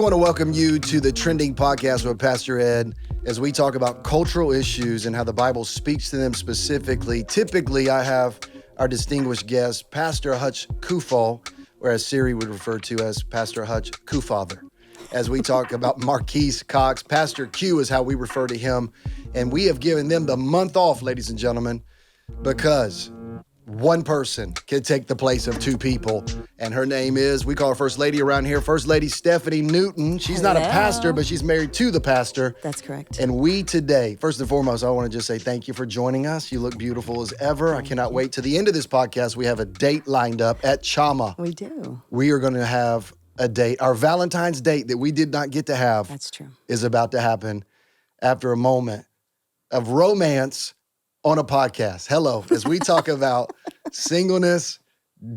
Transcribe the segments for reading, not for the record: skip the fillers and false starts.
want to welcome you to the Trending Podcast with Pastor Ed as we talk about cultural issues and how the Bible speaks to them specifically. Typically, I have our distinguished guest, Pastor Hutch Kufal, or as Siri would refer to as Pastor Hutch Kufather. As we talk about Marquise Cox, Pastor Q is how we refer to him. And we have given them the month off, ladies and gentlemen, because one person can take the place of two people. And her name is, we call her First Lady around here, First Lady Stephanie Newton. She's not a pastor, but she's married to the pastor. That's correct. And we today, first and foremost, I want to just say thank you for joining us. You look beautiful as ever. I cannot wait to the end of this podcast. We have a date lined up at Chama. We do. We are going to have a date. Our Valentine's date that we did not get to have. That's true. Is about to happen after a moment of romance on a podcast. Hello, as we talk about singleness,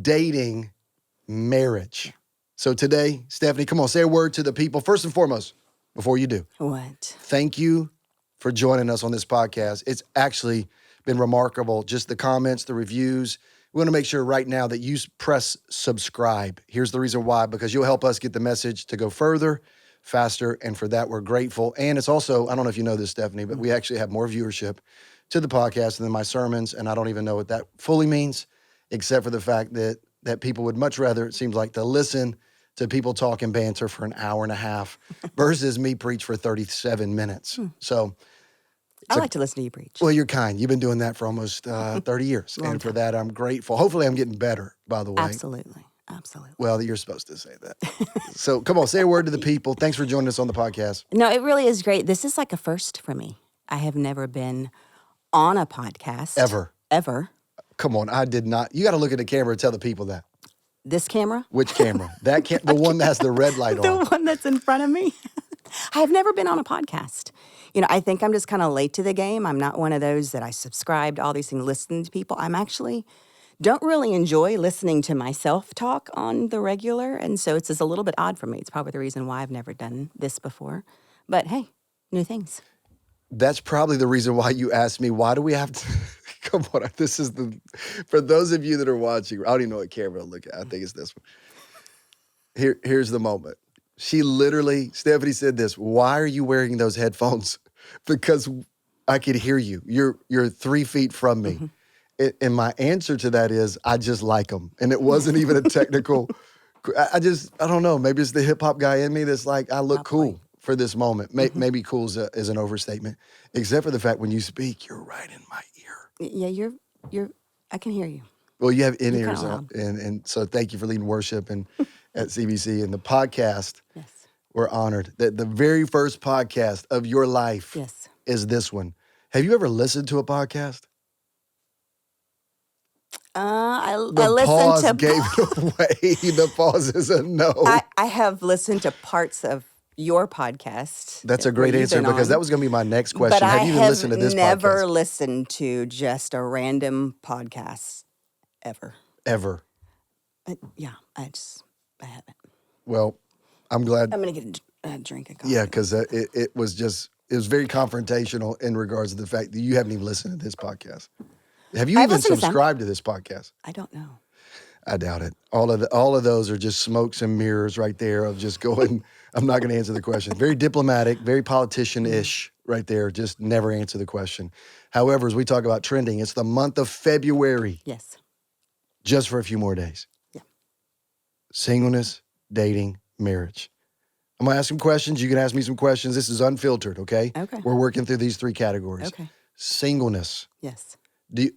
dating, marriage. So today, Stephanie, come on, say a word to the people. First and foremost, before you do. What? Thank you for joining us on this podcast. It's actually been remarkable. Just the comments, the reviews. We want to make sure right now that you press subscribe. Here's the reason why, because you'll help us get the message to go further, faster, and for that, we're grateful. And it's also, I don't know if you know this, Stephanie, but we actually have more viewership to the podcast than my sermons, and I don't even know what that fully means, except for the fact that people would much rather, it seems like, to listen to people talk and banter for an hour and a half versus me preach for 37 minutes. So I like to listen to you preach. Well, you're kind. You've been doing that for almost 30 years, and for that, I'm grateful. Hopefully, I'm getting better, by the way. Absolutely. Well, you're supposed to say that. So come on, say a word to the people. Thanks for joining us on the podcast. No, it really is great. This is like a first for me. I have never been on a podcast. Ever. Come on, I did not. You got to look at the camera and tell the people that. This camera? Which camera? The one that has the red light on. The one that's in front of me. I have never been on a podcast. You know, I think I'm just kind of late to the game. I'm not one of those that I subscribe to all these things, listening to people. I'm actually don't really enjoy listening to myself talk on the regular. And so it's just a little bit odd for me. It's probably the reason why I've never done this before. But hey, new things. That's probably the reason why you asked me, why do we have to, come on, for those of you that are watching, I don't even know what camera to look at. I think it's this one. Here's the moment. Stephanie said this, why are you wearing those headphones? Because I could hear you. You're 3 feet from me. Mm-hmm. And my answer to that is, I just like them. And it wasn't even a technical, I don't know, maybe it's the hip hop guy in me that's like, I look cool for this moment. Maybe cool is an overstatement, except for the fact when you speak, you're right in my ear. Yeah, you're. I can hear you. Well, you have in-ears on, and so thank you for leading worship and at CBC and the podcast. Yes, we're honored that the very first podcast of your life is this one. Have you ever listened to a podcast? I listened pause to. Gave it away. The pause is a no. I have listened to parts of your podcast. That's a great answer because that was going to be my next question. But have you even listened to this podcast? I have never listened to just a random podcast ever. Ever? Yeah, I haven't. Well, I'm glad. I'm going to get a drink of coffee. Yeah, because it was very confrontational in regards to the fact that you haven't even listened to this podcast. Have you even subscribed to this podcast? I don't know. I doubt it. All of those are just smokes and mirrors right there of just going, I'm not going to answer the question. Very diplomatic, very politician-ish right there. Just never answer the question. However, as we talk about trending, it's the month of February. Yes. Just for a few more days. Yeah. Singleness, dating, marriage. I'm going to ask some questions. You can ask me some questions. This is unfiltered, okay? Okay. We're working through these 3 categories. Okay. Singleness. Yes.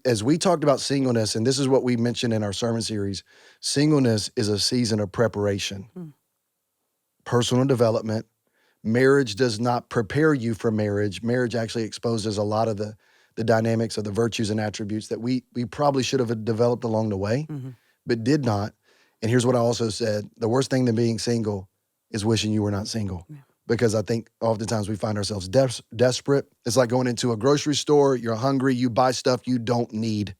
As we talked about singleness, and this is what we mentioned in our sermon series, singleness is a season of preparation, personal development. Marriage does not prepare you for marriage. Marriage actually exposes a lot of the dynamics of the virtues and attributes that we probably should have developed along the way, but did not. And here's what I also said. The worst thing than being single is wishing you were not single. Yeah. Because I think oftentimes we find ourselves desperate. It's like going into a grocery store, you're hungry, you buy stuff you don't need.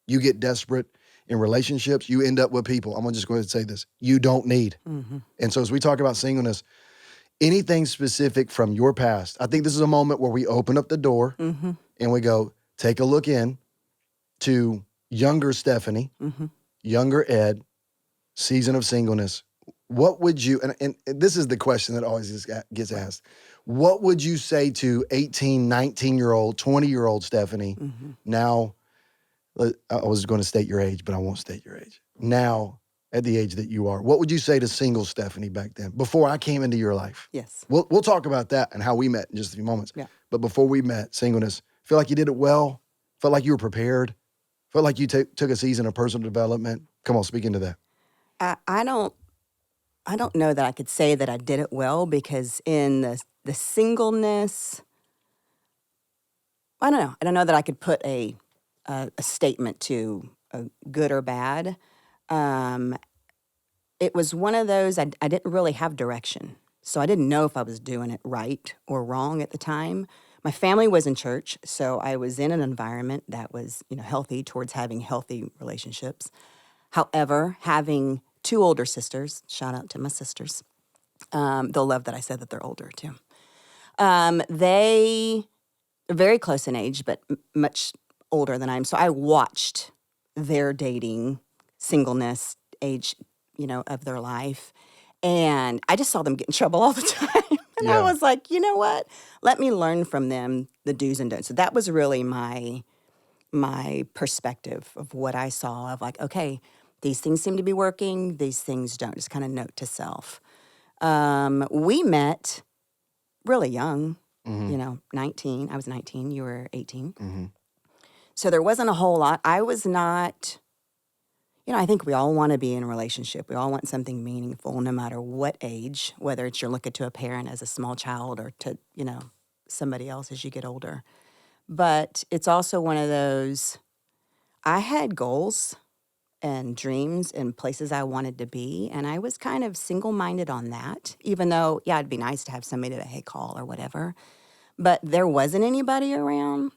You get desperate in relationships, you end up with people, I'm just going to say this, you don't need. And so as we talk about singleness, anything specific from your past, I think this is a moment where we open up the door and we go, take a look in to younger Stephanie, younger Ed, season of singleness. what would you, and this is the question that always gets asked, what would you say to 18, 19-year-old, 20-year-old Stephanie? Mm-hmm. Now, I was going to state your age, but I won't state your age. Now, at the age that you are, what would you say to single Stephanie back then, before I came into your life? Yes. We'll talk about that and how we met in just a few moments. Yeah. But before we met, singleness, feel like you did it well? Felt like you were prepared? Felt like you took a season of personal development? Come on, speak into that. I don't know that I could say that I did it well, because in the singleness, I don't know. I don't know that I could put a statement to good or bad. Um, it was one of those, I didn't really have direction. So I didn't know if I was doing it right or wrong at the time. My family was in church, so I was in an environment that was, healthy towards having healthy relationships. However, having two older sisters, shout out to my sisters, they'll love that I said that they're older too. They are very close in age, but much older than I am. So I watched their dating, singleness, age, of their life. And I just saw them get in trouble all the time. And I Yeah. was like, you know what? Let me learn from them the do's and don'ts. So that was really my perspective of what I saw of like, okay, these things seem to be working, these things don't. Just kind of note to self. We met really young, Mm-hmm. 19. I was 19, you were 18. Mm-hmm. So there wasn't a whole lot. I was not, I think we all want to be in a relationship. We all want something meaningful, no matter what age, whether it's you're looking to a parent as a small child or to, somebody else as you get older. But it's also one of those, I had goals and dreams and places I wanted to be. And I was kind of single minded on that, even though, yeah, it'd be nice to have somebody to, hey, call or whatever. But there wasn't anybody around.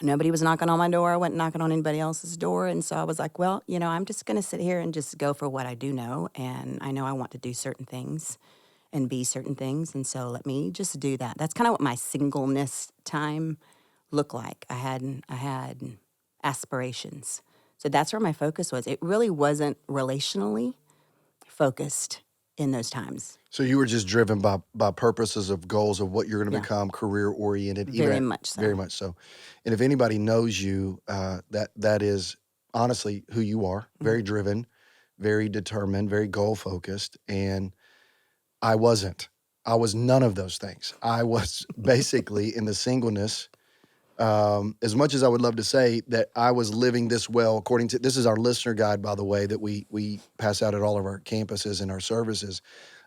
Nobody was knocking on my door. I wasn't knocking on anybody else's door. And so I was like, well, I'm just going to sit here and just go for what I do know. And I know I want to do certain things and be certain things. And so let me just do that. That's kind of what my singleness time looked like. I had aspirations. So that's where my focus was. It really wasn't relationally focused in those times. So you were just driven by purposes of goals of what you're going to Yeah, become, career oriented, very much very so. much so. And if anybody knows you, that is honestly who you are. Very driven, very determined, very goal focused. And I wasn't. I was none of those things. I was basically in the singleness. As much as I would love to say that I was living this well, according to, this is our listener guide, by the way, that we pass out at all of our campuses and our services.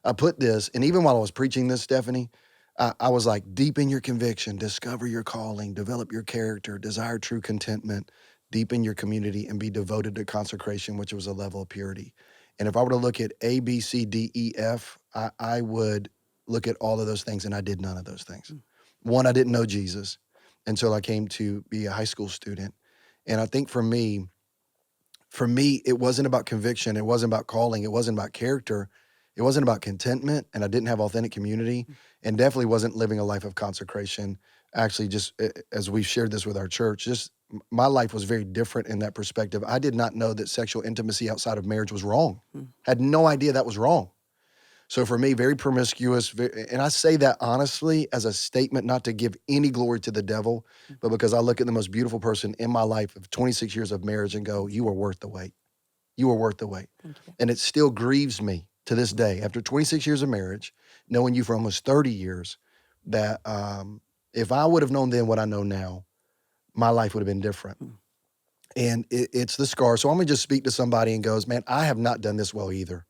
I put this, and even while I was preaching this, Stephanie, I was like, deepen your conviction, discover your calling, develop your character, desire true contentment, deepen your community, and be devoted to consecration, which was a level of purity. And if I were to look at A, B, C, D, E, F, I would look at all of those things, and I did none of those things. One, I didn't know Jesus until I came to be a high school student. And I think for me, it wasn't about conviction. It wasn't about calling. It wasn't about character. It wasn't about contentment. And I didn't have authentic community, and definitely wasn't living a life of consecration. Actually, just as we've shared this with our church, just my life was very different in that perspective. I did not know that sexual intimacy outside of marriage was wrong. Had no idea that was wrong. So for me, very promiscuous, and I say that honestly as a statement, not to give any glory to the devil, but because I look at the most beautiful person in my life of 26 years of marriage and go, you are worth the wait. You are worth the wait. Thank you. And it still grieves me to this day, after 26 years of marriage, knowing you for almost 30 years, that if I would have known then what I know now, my life would have been different. And it's the scar. So I'm going to just speak to somebody and goes, man, I have not done this well either.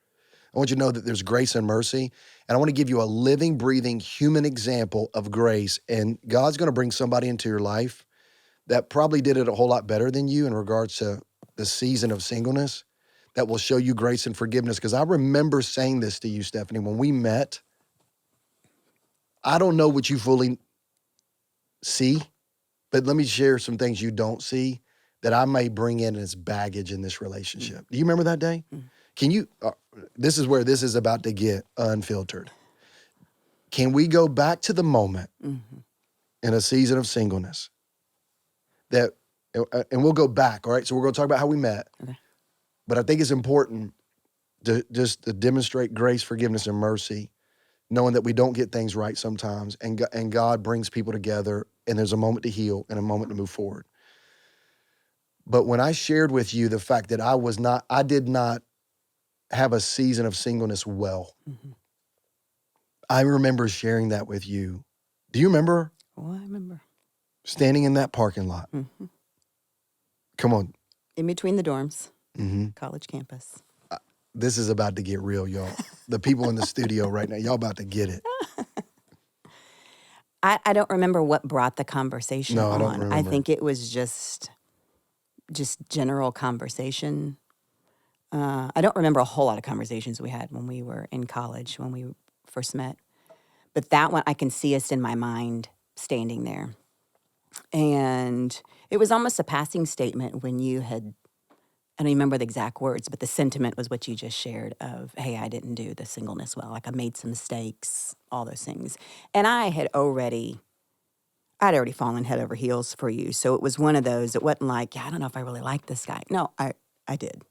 I want you to know that there's grace and mercy. And I want to give you a living, breathing human example of grace. And God's going to bring somebody into your life that probably did it a whole lot better than you in regards to the season of singleness, that will show you grace and forgiveness. Because I remember saying this to you, Stephanie, when we met. I don't know what you fully see, but let me share some things you don't see that I may bring in as baggage in this relationship. Do you remember that day? Can you, this is where this is about to get unfiltered. Can we go back to the moment in a season of singleness that, and we'll go back, all right? So we're going to talk about how we met, Okay. but I think it's important just to demonstrate grace, forgiveness, and mercy, knowing that we don't get things right sometimes, and God brings people together, and there's a moment to heal and a moment to move forward. But when I shared with you the fact that I did not have a season of singleness well, I remember sharing that with you. Do you remember Oh, I remember. standing in that parking lot? Come on. In between the dorms, college campus. This is about to get real, y'all. The people in the studio right now, y'all about to get it. I don't remember what brought the conversation No, I don't on. I remember. think it was just general conversation. I don't remember a whole lot of conversations we had when we were in college, when we first met. But that one, I can see us in my mind standing there. And it was almost a passing statement when you had, I don't remember the exact words, but the sentiment was what you just shared of, hey, I didn't do the singleness well. Like I made some mistakes, all those things. And I'd already fallen head over heels for you. So it was one of those, it wasn't like, yeah, I don't know if I really like this guy. No, I did.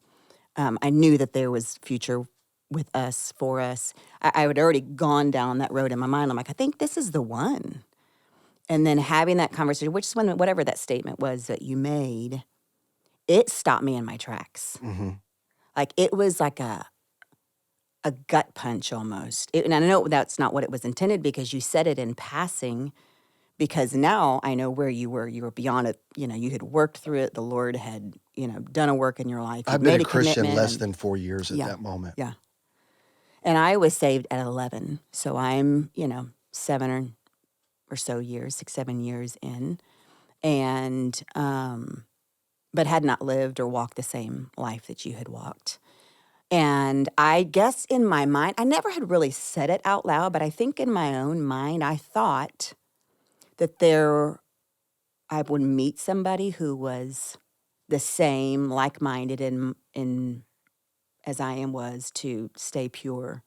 I knew that there was future with us, for us. I had already gone down that road in my mind. I'm like, I think this is the one. And then having that conversation, which is when, whatever that statement was that you made, it stopped me in my tracks. Like it was like a gut punch almost. And I know that's not what it was intended because you said it in passing. Because now I know where you were. You were beyond it. You know, you had worked through it. The Lord had, done a work in your life. You'd I've been made a a Christian commitment. less And, than 4 years at yeah, that moment. yeah. And I was saved at 11. So I'm, 7 or so years, 6, 7 years in. And, but had not lived or walked the same life that you had walked. And I guess in my mind, I never had really said it out loud, but I think in my own mind, I thought that I would meet somebody who was the same, like-minded, in as I was to stay pure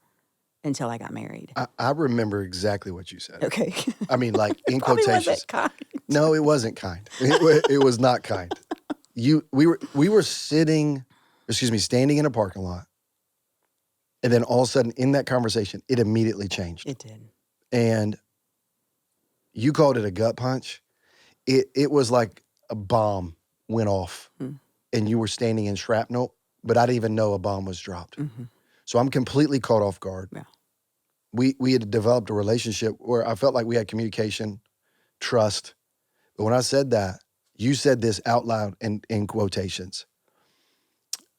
until I got married. I remember exactly what you said. Okay. I mean, like It in probably quotations. wasn't kind. No, it wasn't kind. It was not kind. We were standing in a parking lot, and then all of a sudden, in that conversation, it immediately changed. It did. And you called it a gut punch. It was like a bomb went off, and you were standing in shrapnel, but I didn't even know a bomb was dropped. So I'm completely caught off guard. Yeah. We had developed a relationship where I felt like we had communication, trust. But when I said that, you said this out loud in quotations.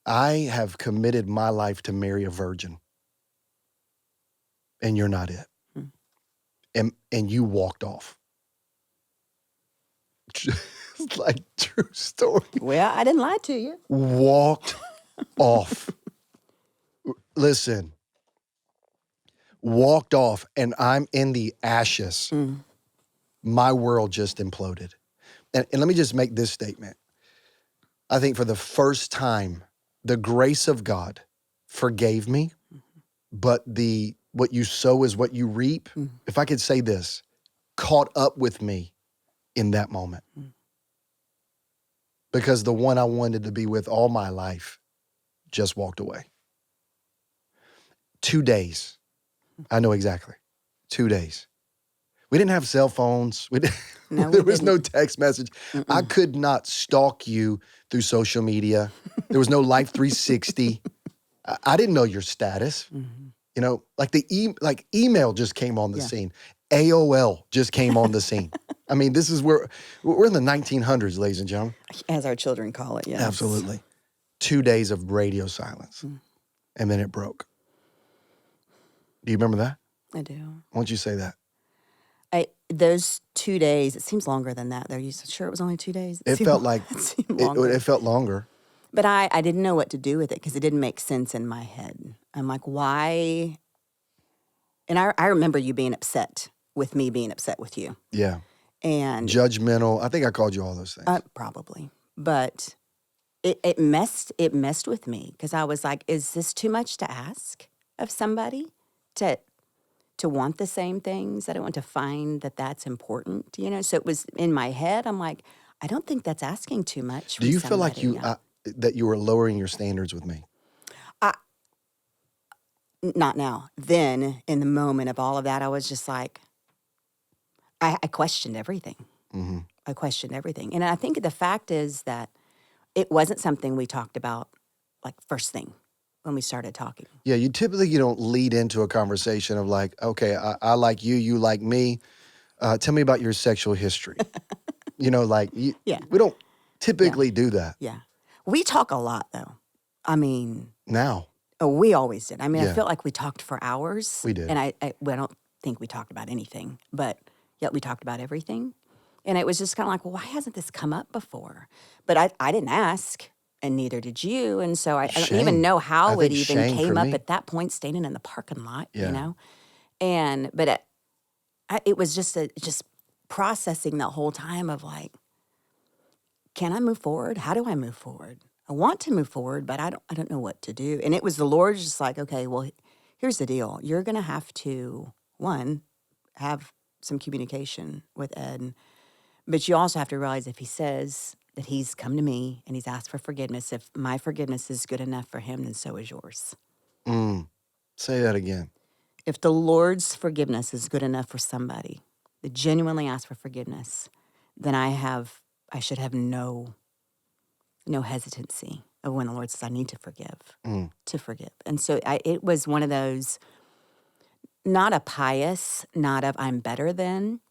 I have committed my life to marry a virgin, and you're not it. And you walked off. It's like true story. Well, I didn't lie to you. Walked off. Listen, walked off, and I'm in the ashes. My world just imploded. And let me just make this statement. I think for the first time, the grace of God forgave me, but what you sow is what you reap. If I could say this, caught up with me in that moment. Because the one I wanted to be with all my life just walked away. 2 days. I know exactly. 2 days. We didn't have cell phones. No, we There was didn't. no text message. I could not stalk you through social media. There was no Life 360. I didn't know your status. You know, like email just came on the scene. AOL just came on the scene. I mean, this is where we're in the 1900s, ladies and gentlemen. As our children call it, yes. Absolutely. 2 days of radio silence, and then it broke. Do you remember that? I do. Why don't you say that? Those 2 days, it seems longer than that. Are you sure it was only 2 days? It seemed felt lo- like it seemed longer. it felt longer. But I didn't know what to do with it because it didn't make sense in my head. I'm like, why? And I remember you being upset with me being upset with you. Yeah. And Judgmental. I think I called you all those things. probably. But it messed with me because I was like, is this too much to ask of somebody to want the same things? I don't want to find that that's important, So it was in my head. I'm like, I don't think that's asking too much. Do you feel like somebody. that you were lowering your standards with me? Not now. Then, in the moment of all of that, I was just like, I questioned everything. Mm-hmm. I questioned everything. And I think the fact is that it wasn't something we talked about like first thing when we started talking. Yeah, you don't lead into a conversation of like, okay, I like you, you like me. Tell me about your sexual history. Like Yeah. we don't Yeah. typically do that Yeah. We talk a lot though. I mean, now. we always did. I mean, I Yeah, felt like we talked for hours. we did. And well, I don't think we talked about anything, but yet we talked about everything. And it was just kind of like, well, why hasn't this come up before? But I didn't ask, and neither did you. And so I don't even Shame. know I how it think even shame for came up me. at that point, standing in the parking lot, Yeah. But it was just processing the whole time of like, can I move forward? How do I move forward? I want to move forward, but I don't know what to do. And it was the Lord just like, okay, well, here's the deal. You're going to have to, one, have some communication with Ed, but you also have to realize if he says that he's come to me and he's asked for forgiveness, if my forgiveness is good enough for him, then so is yours. Say that again. If the Lord's forgiveness is good enough for somebody that genuinely asks for forgiveness, then I should have no hesitancy of when the Lord says I need to forgive, to forgive. And so it was one of those, not a pious, not of I'm better than,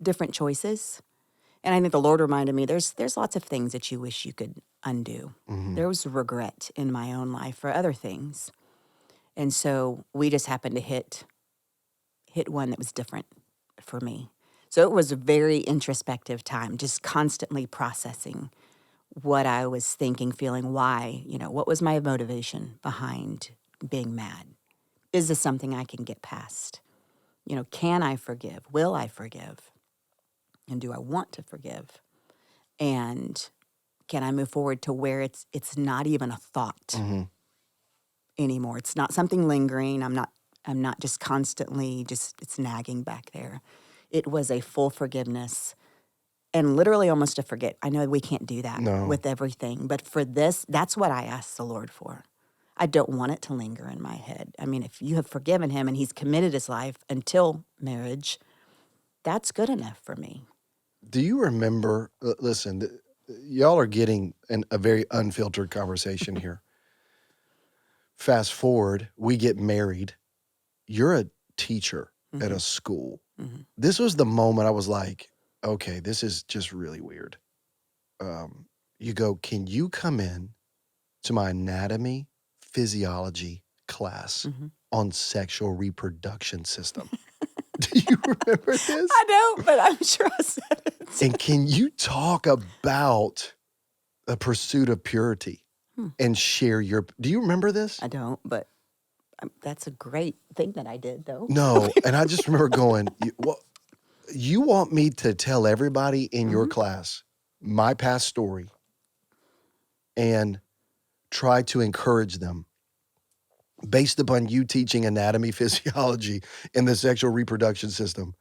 different choices. And I think the Lord reminded me there's lots of things that you wish you could undo. Mm-hmm. There was regret in my own life for other things. And so we just happened to hit one that was different for me. So it was a very introspective time, just constantly processing what I was thinking, feeling, why, what was my motivation behind being mad? Is this something I can get past? Can I forgive? Will I forgive? And do I want to forgive? And can I move forward to where it's not even a thought Mm-hmm. anymore? It's not something lingering. I'm not just constantly it's nagging back there. It was a full forgiveness and literally almost a forget. I know we can't do that No. with everything, but for this, that's what I asked the Lord for. I don't want it to linger in my head. I mean, if you have forgiven him and he's committed his life until marriage, that's good enough for me. Do you remember? Listen, y'all are getting a very unfiltered conversation here. Fast forward, we get married. You're a teacher at a school. Mm-hmm. This was the moment I was like, okay, this is just really weird. You go, can you come in to my anatomy, physiology class Mm-hmm. on sexual reproduction system? Do you remember this? I don't, but I'm sure I said it. And can you talk about the pursuit of purity and share your? Do you remember this? I don't, but that's a great thing that I did, though. No, and I just remember going, you want me to tell everybody in your class my past story and try to encourage them based upon you teaching anatomy, physiology, and the sexual reproduction system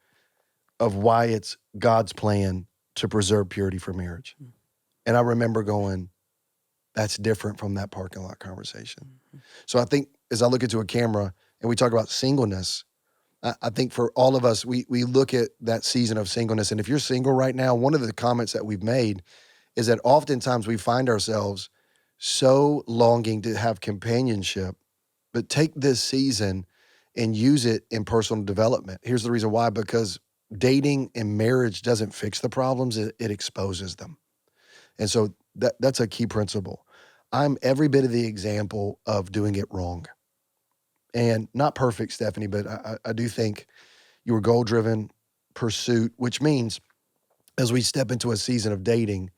of why it's God's plan to preserve purity for marriage. And I remember going, that's different from that parking lot conversation. So I think as I look into a camera and we talk about singleness, I think for all of us, we look at that season of singleness. And if you're single right now, one of the comments that we've made is that oftentimes we find ourselves so longing to have companionship, but take this season and use it in personal development. Here's the reason why, because dating and marriage doesn't fix the problems, it exposes them. And so that's a key principle. I'm every bit of the example of doing it wrong. And not perfect, Stephanie, but I do think you were goal-driven pursuit, which means as we step into a season of dating,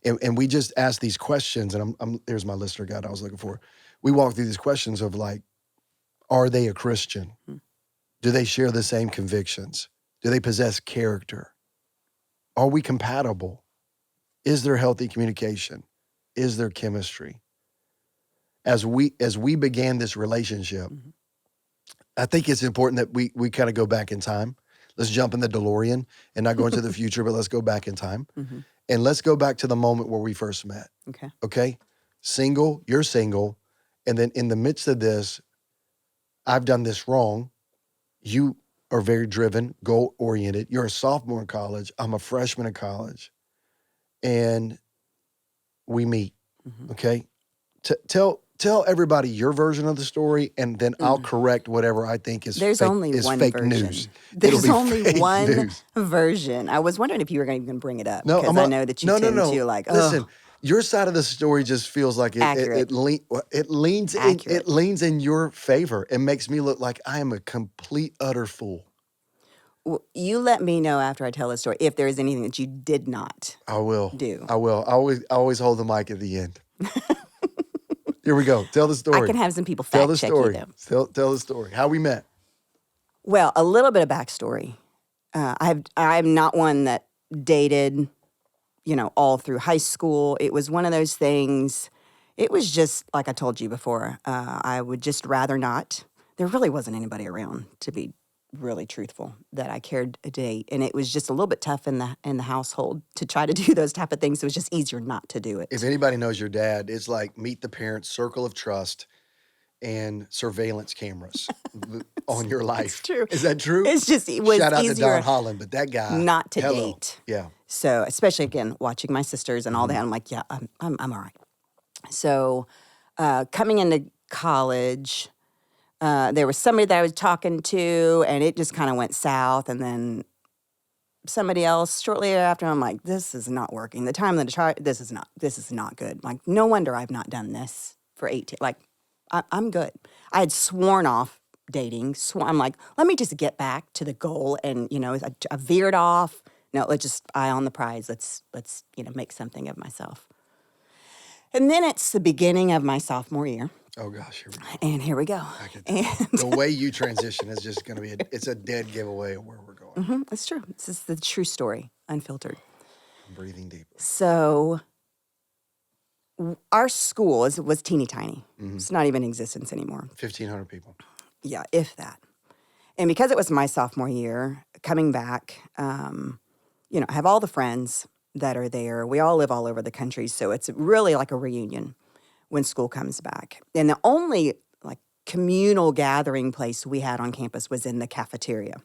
and we just ask these questions, and there's my listener guide I was looking for. We walk through these questions of like, are they a Christian? Do they share the same convictions? Do they possess character? Are we compatible? Is there healthy communication? Is there chemistry? As we began this relationship, I think it's important that we kind of go back in time. Let's jump in the DeLorean and not go into the future, but let's go back in time. And let's go back to the moment where we first met. Okay. Okay? Single, you're single. And then in the midst of this, I've done this wrong. You are very driven, goal oriented. You're a sophomore in college. I'm a freshman in college. And we meet. Mhm. Okay. Tell everybody your version of the story, and then I'll correct whatever I think is There's only one fake news. version. It'll There's be only fake one news. version. I was wondering if you were going to even bring it up No, because I know that you tend to like, Listen, oh, your side of the story just feels like accurate, it leans accurate. it leans in your favor. It makes me look like I am a complete utter fool. You let me know after I tell the story if there is anything that you did not I will. do. I will. I always hold the mic at the end. Here we go. Tell the I story. can have some people Tell fact the check you story. though. Tell the story. How we met. Well, a little bit of backstory. I'm not one that dated, all through high school. It was one of those things. It was just like I told you before. I would just rather not. There really wasn't anybody around to be really truthful that I cared to date, and it was just a little bit tough in the household to try to do those type of things. It was just easier not to do If it. anybody knows your dad, it's like meet the parents, circle of trust, and surveillance cameras on your It's life. true. Is that true? It was Shout out to Don easier Holland, but that guy, not to hello. date. Yeah. So, especially again, watching my sisters and all that, I'm like, yeah, I'm all right. So, coming into college, there was somebody that I was talking to, and it just kind of went south. And then somebody else shortly after, I'm like, this is not working. The time that I tried, this is not good. Like, no wonder I've not done this for 18. Like, I'm good. I had sworn off dating. I'm like, let me just get back to the goal, and I veered off. No, let's just eye on the prize. Let's make something of myself. And then it's the beginning of my sophomore year. Oh gosh, here we go. And here we go. I can tell. The way you transition is just going to be it's a dead giveaway of where we're going. It's true. This is the true story, unfiltered. I'm breathing deeply. So our school was teeny tiny. It's not even in existence anymore. 1,500 people. Yeah, if that. And because it was my sophomore year, coming back, I have all the friends that are there. We all live all over the country, so it's really like a reunion when school comes back. And the only like communal gathering place we had on campus was in the cafeteria.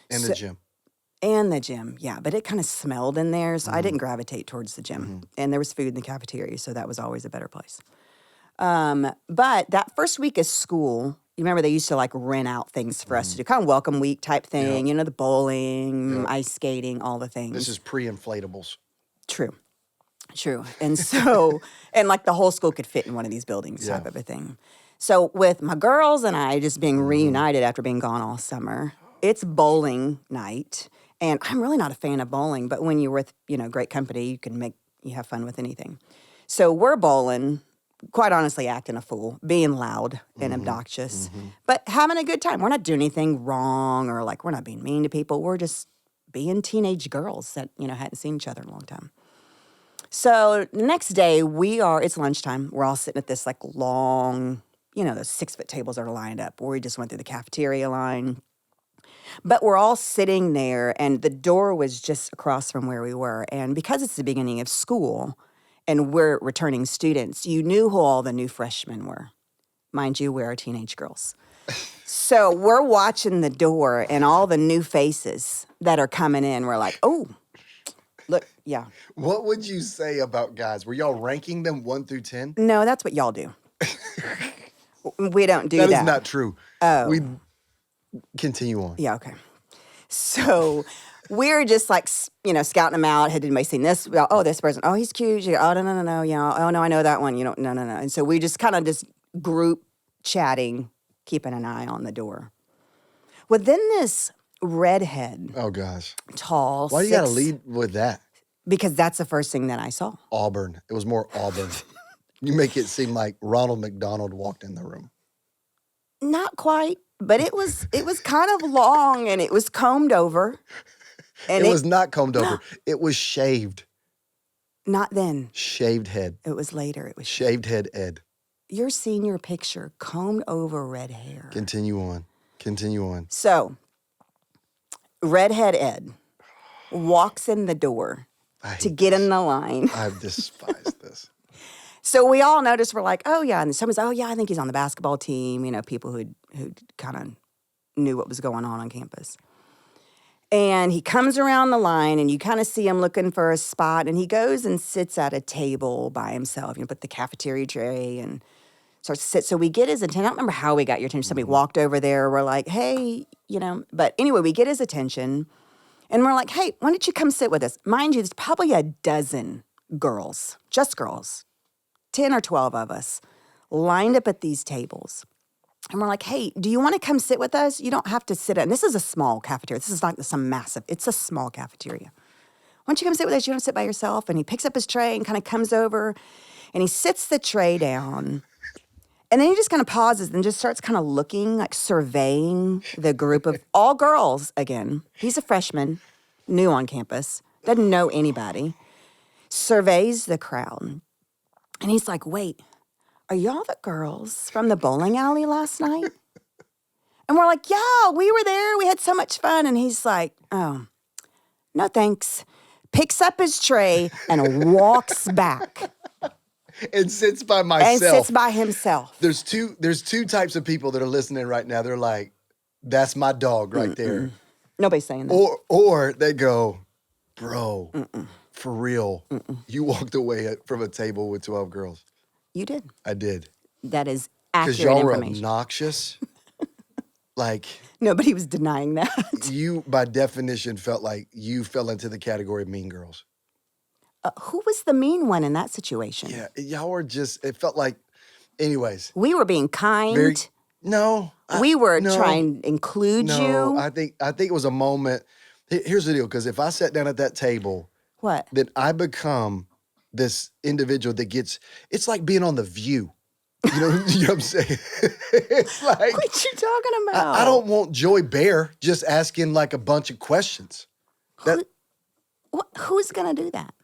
And the gym. And the gym, yeah. But it kind of smelled in there, so I didn't gravitate towards the gym. And there was food in the cafeteria, so that was always a better place. But that first week of school, you remember they used to like rent out things for us to do, kind of welcome week type thing, the bowling, ice skating, all the things. This is pre-inflatables. True. And so, and like the whole school could fit in one of these buildings type of a thing. So with my girls and I just being reunited after being gone all summer, it's bowling night. And I'm really not a fan of bowling, but when you're with, great company, you have fun with anything. So we're bowling, quite honestly acting a fool, being loud and obnoxious, but having a good time. We're not doing anything wrong or like we're not being mean to people. We're just being teenage girls that, hadn't seen each other in a long time. So the next day it's lunchtime. We're all sitting at this like long, those 6-foot tables that are lined up where we just went through the cafeteria line. But we're all sitting there, and the door was just across from where we were. And because it's the beginning of school and we're returning students, you knew who all the new freshmen were. Mind you, we're teenage girls. So we're watching the door and all the new faces that are coming in. We're like, oh, look, yeah. What would you say about guys? Were y'all ranking them 1 through 10? No, that's what y'all do. We don't do that. That is not true. Oh. We continue on. Yeah, okay. So we're just like, scouting them out. Had anybody seen this? Oh, this person. Oh, he's cute. Oh, no. Yeah. Oh, no, I know that one. No. And so we just kind of just group chatting, keeping an eye on the door. Well, then this redhead, Oh gosh. tall, Why do you got to lead with that? Because that's the first thing that I saw. Auburn. It was more Auburn. You make it seem like Ronald McDonald walked in the room. Not quite, but it was kind of long and it was combed over. And it was not combed over. It was shaved. Not then. Shaved head. It was later. It was shaved head Ed. Your senior picture, combed over red hair. Continue on. So, redhead Ed walks in the door to get in the line. I despise this. So we all noticed, we're like, oh, yeah. And someone's, oh, yeah, I think he's on the basketball team, people who kind of knew what was going on campus. And he comes around the line, and you kind of see him looking for a spot, and he goes and sits at a table by himself, put the cafeteria tray and starts to sit. So we get his attention. I don't remember how we got your attention. Somebody walked over there. We're like, hey, But anyway, we get his attention, and we're like, hey, why don't you come sit with us? Mind you, there's probably a dozen girls, just girls, 10 or 12 of us, lined up at these tables. And we're like, hey, do you want to come sit with us? You don't have to sit and this is a small cafeteria. This is not some massive, it's a small cafeteria. Why don't you come sit with us? You don't sit by yourself. And he picks up his tray and kind of comes over and he sits the tray down. And then he just kind of pauses and just starts kind of looking, like surveying the group of all girls again. He's a freshman, new on campus, doesn't know anybody, surveys the crowd. And he's like, wait, are y'all the girls from the bowling alley last night? And we're like, yeah, we were there. We had so much fun. And he's like, oh, no thanks. Picks up his tray and walks back. And sits by myself. And sits by himself. There's two types of people that are listening right now. They're like, that's my dog right there. Nobody's saying that. Or they go, bro, for real, you walked away from a table with 12 girls. You did. I did. That is accurate Because y'all were information. obnoxious. Like. Nobody was denying that. You, by definition, felt like you fell into the category of mean girls. Who was the mean one in that situation? Yeah, y'all were just, it felt like, anyways. We were being kind. We were trying to include you. I think it was a moment. Here's the deal, because if I sat down at that table, what? Then I become this individual that gets, it's like being on The View. You know what I'm saying? It's like, what you talking about? I don't want Joy Bear just asking like a bunch of questions. Who's going to do that?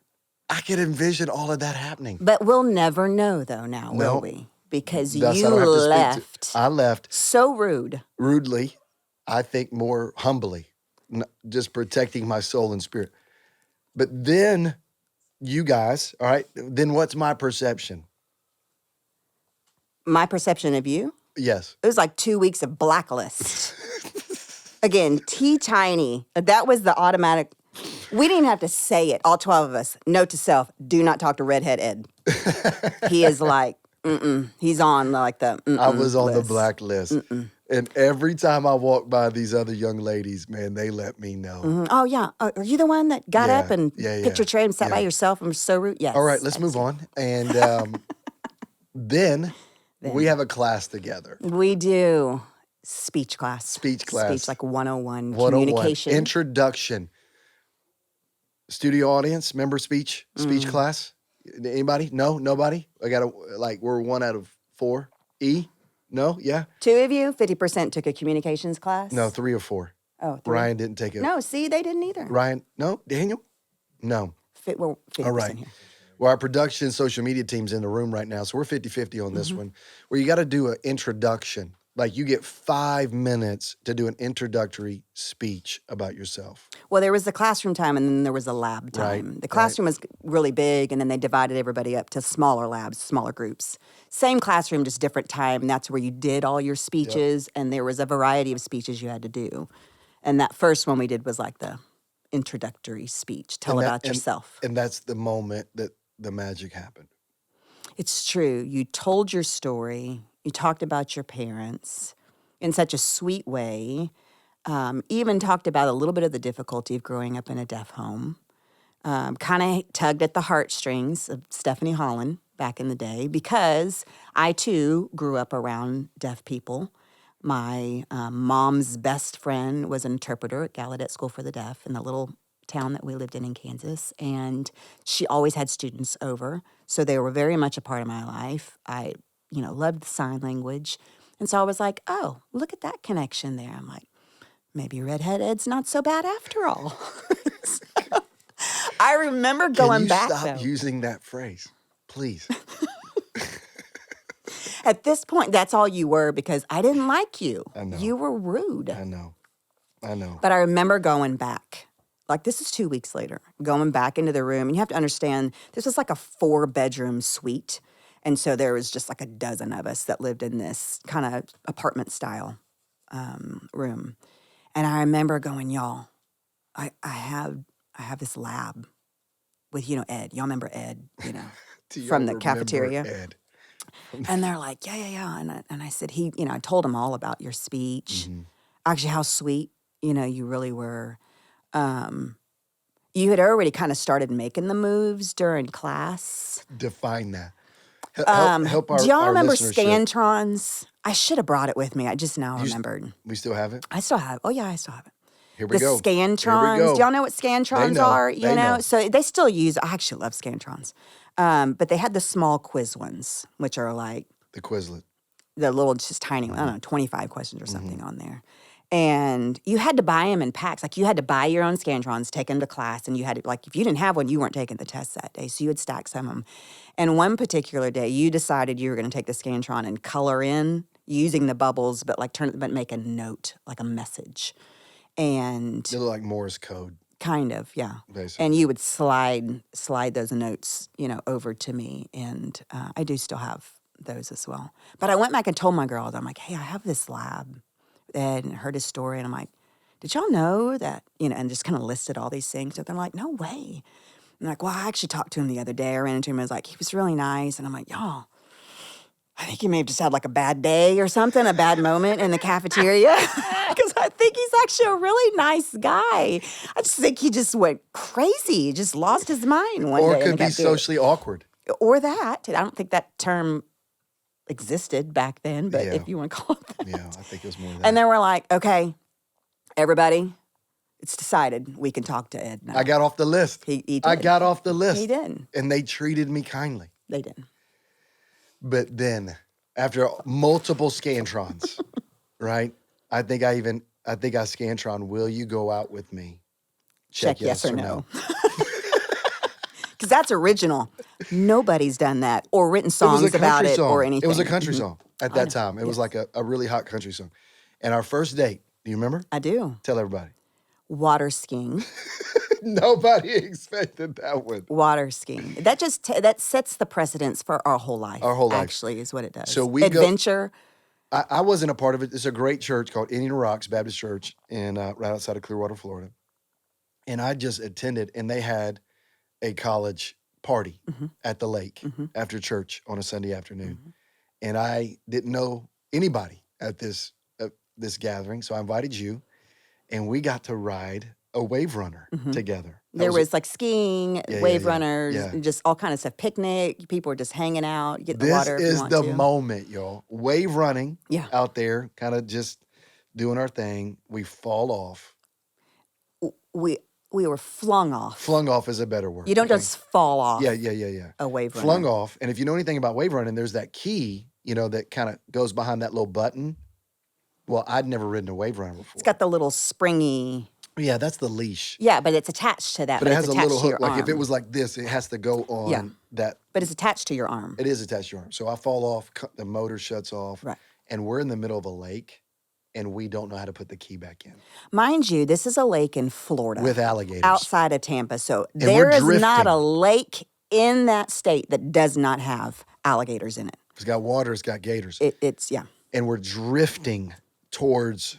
I could envision all of that happening. But we'll never know, though, now, will we? Because Thus, you left. I left. So rude. Rudely. I think more humbly. Just protecting my soul and spirit. But then, you guys, all right, then what's my perception? My perception of you? Yes. It was like 2 weeks of blacklist. Again, teeny. That was the automatic. We didn't even have to say it, all 12 of us. Note to self, do not talk to Redhead Ed. He is like, he's on like the I was on list. the blacklist. And every time I walk by these other young ladies, man, they let me know. Oh, yeah. Are you the one that got up and picked your tray and sat by yourself and was so rude? Yes. All right, let's move on. And then we have a class together. We do. Speech class. Speech like 101. Communication. Introduction. Studio audience, member speech class. Anybody? No? Nobody? We're 1 out of 4. E? No? Yeah? 2 of you, 50% took a communications class? No, 3 or 4. Oh, 3. Ryan didn't take it. No, see, they didn't either. Ryan? No? Daniel? No. We're 50% All right. here. Well, our production social media team's in the room right now, so we're 50-50 on this one, where you got to do an introduction. Like, you get 5 minutes to do an introductory speech about yourself. Well, there was the classroom time, and then there was a lab time. Right, The classroom was really big, and then they divided everybody up to smaller labs, smaller groups. Same classroom, just different time. That's where you did all your speeches, and there was a variety of speeches you had to do. And that first one we did was like the introductory speech. Tell about yourself. And that's the moment that the magic happened. It's true. You told your story. You talked about your parents in such a sweet way. Even talked about a little bit of the difficulty of growing up in a deaf home. Kind of tugged at the heartstrings of Stephanie Holland back in the day because I, too, grew up around deaf people. My mom's best friend was an interpreter at Gallaudet School for the Deaf in the little town that we lived in Kansas. And she always had students over. So they were very much a part of my life. I loved the sign language. And so I was like, oh, look at that connection there. I'm like, maybe Redhead Ed's not so bad after all. So, I remember going back, Can you stop using that phrase, please? At this point, that's all you were because I didn't like you. I know. You were rude. I know. But I remember going back. Like, this is 2 weeks later, going back into the room. And you have to understand, this was like a 4-bedroom suite. And so there was just like a dozen of us that lived in this kind of apartment style room. And I remember going, y'all, I have this lab with, Ed. Y'all remember Ed, Do from y'all the remember cafeteria? Ed? And they're like, yeah. And I said, I told him all about your speech. Actually, how sweet, you really were. You had already kind of started making the moves during class. Define that. Help Do y'all our remember listenership. Scantrons? I should have brought it with me. I just now remembered. We still have it? I still have. Oh yeah, I still have it. Here we The go. Here we Scantrons. Do go. y'all know what Scantrons know. are? They know. So they still use. I actually love Scantrons, but they had the small quiz ones, which are like The Quizlet. the little, just tiny. I don't know, 25 questions or something on there. And you had to buy them in packs. Like you had to buy your own Scantrons, take them to class, and you had to, like, if you didn't have one, you weren't taking the test that day. So you would stack some of them. And one particular day, you decided you were going to take the Scantron and color in using the bubbles, but but make a note, like a message. And They look like Morse code, kind of, yeah. basically. And you would slide those notes, over to me. And I do still have those as well. But I went back and told my girls, I'm like, hey, I have this lab. And heard his story, and I'm like, did y'all know that, and just kind of listed all these things. And they're like, no way. I'm like, well, I actually talked to him the other day. I ran into him, and I was like, he was really nice. And I'm like, y'all, I think he may have just had like a bad day or something, a bad moment in the cafeteria. Because I think he's actually a really nice guy. I just think he just went crazy, just lost his mind one Or day. in could the be cafeteria. socially awkward. Or that. I don't think that term existed back then, but Yeah. if you want to call it that. Yeah, I think it was more than that. And then we're like, okay, everybody, it's decided we can talk to Ed now. I got off the list. He did. I got off the list. He did. And they treated me kindly. They did. But then, after multiple Scantrons, right? I think I Scantron, will you go out with me? Check yes or no. Because that's original. Nobody's done that or written songs about it song. or anything. It was a country song at that time. It was like a really hot country song. And our first date, do you remember? I do. Tell everybody. Water skiing. Nobody expected that one. Water skiing. That just that sets the precedence for our whole life. Our whole life. Actually, is what it does. So we adventure. I wasn't a part of it. It's a great church called Indian Rocks Baptist Church in right outside of Clearwater, Florida. And I just attended, and they had a college party at the lake after church on a Sunday afternoon. And I didn't know anybody at this gathering, so I invited you, and we got to ride a wave runner together. There was like skiing, wave runners, and just all kind of stuff. Picnic. People were just hanging out, getting the water. This if you is want the to. moment, y'all. Wave running out there, kind of just doing our thing. We fall off. We were flung off. Flung off is a better word. You don't just fall off. Yeah. A wave runner. Flung off. And if you know anything about wave running, there's that key, that kind of goes behind that little button. Well, I'd never ridden a wave runner before. It's got the little springy. Yeah, that's the leash. Yeah, but it's attached to that. But it has a little hook. Like arm. if it was like this, it has to go on that. But it's attached to your arm. It is attached to your arm. So I fall off, the motor shuts off. Right. And we're in the middle of a lake, and we don't know how to put the key back in. Mind you, this is a lake in Florida. With alligators. Outside of Tampa. So there is not a lake in that state that does not have alligators in it. It's got water, it's got gators. It's. And we're drifting towards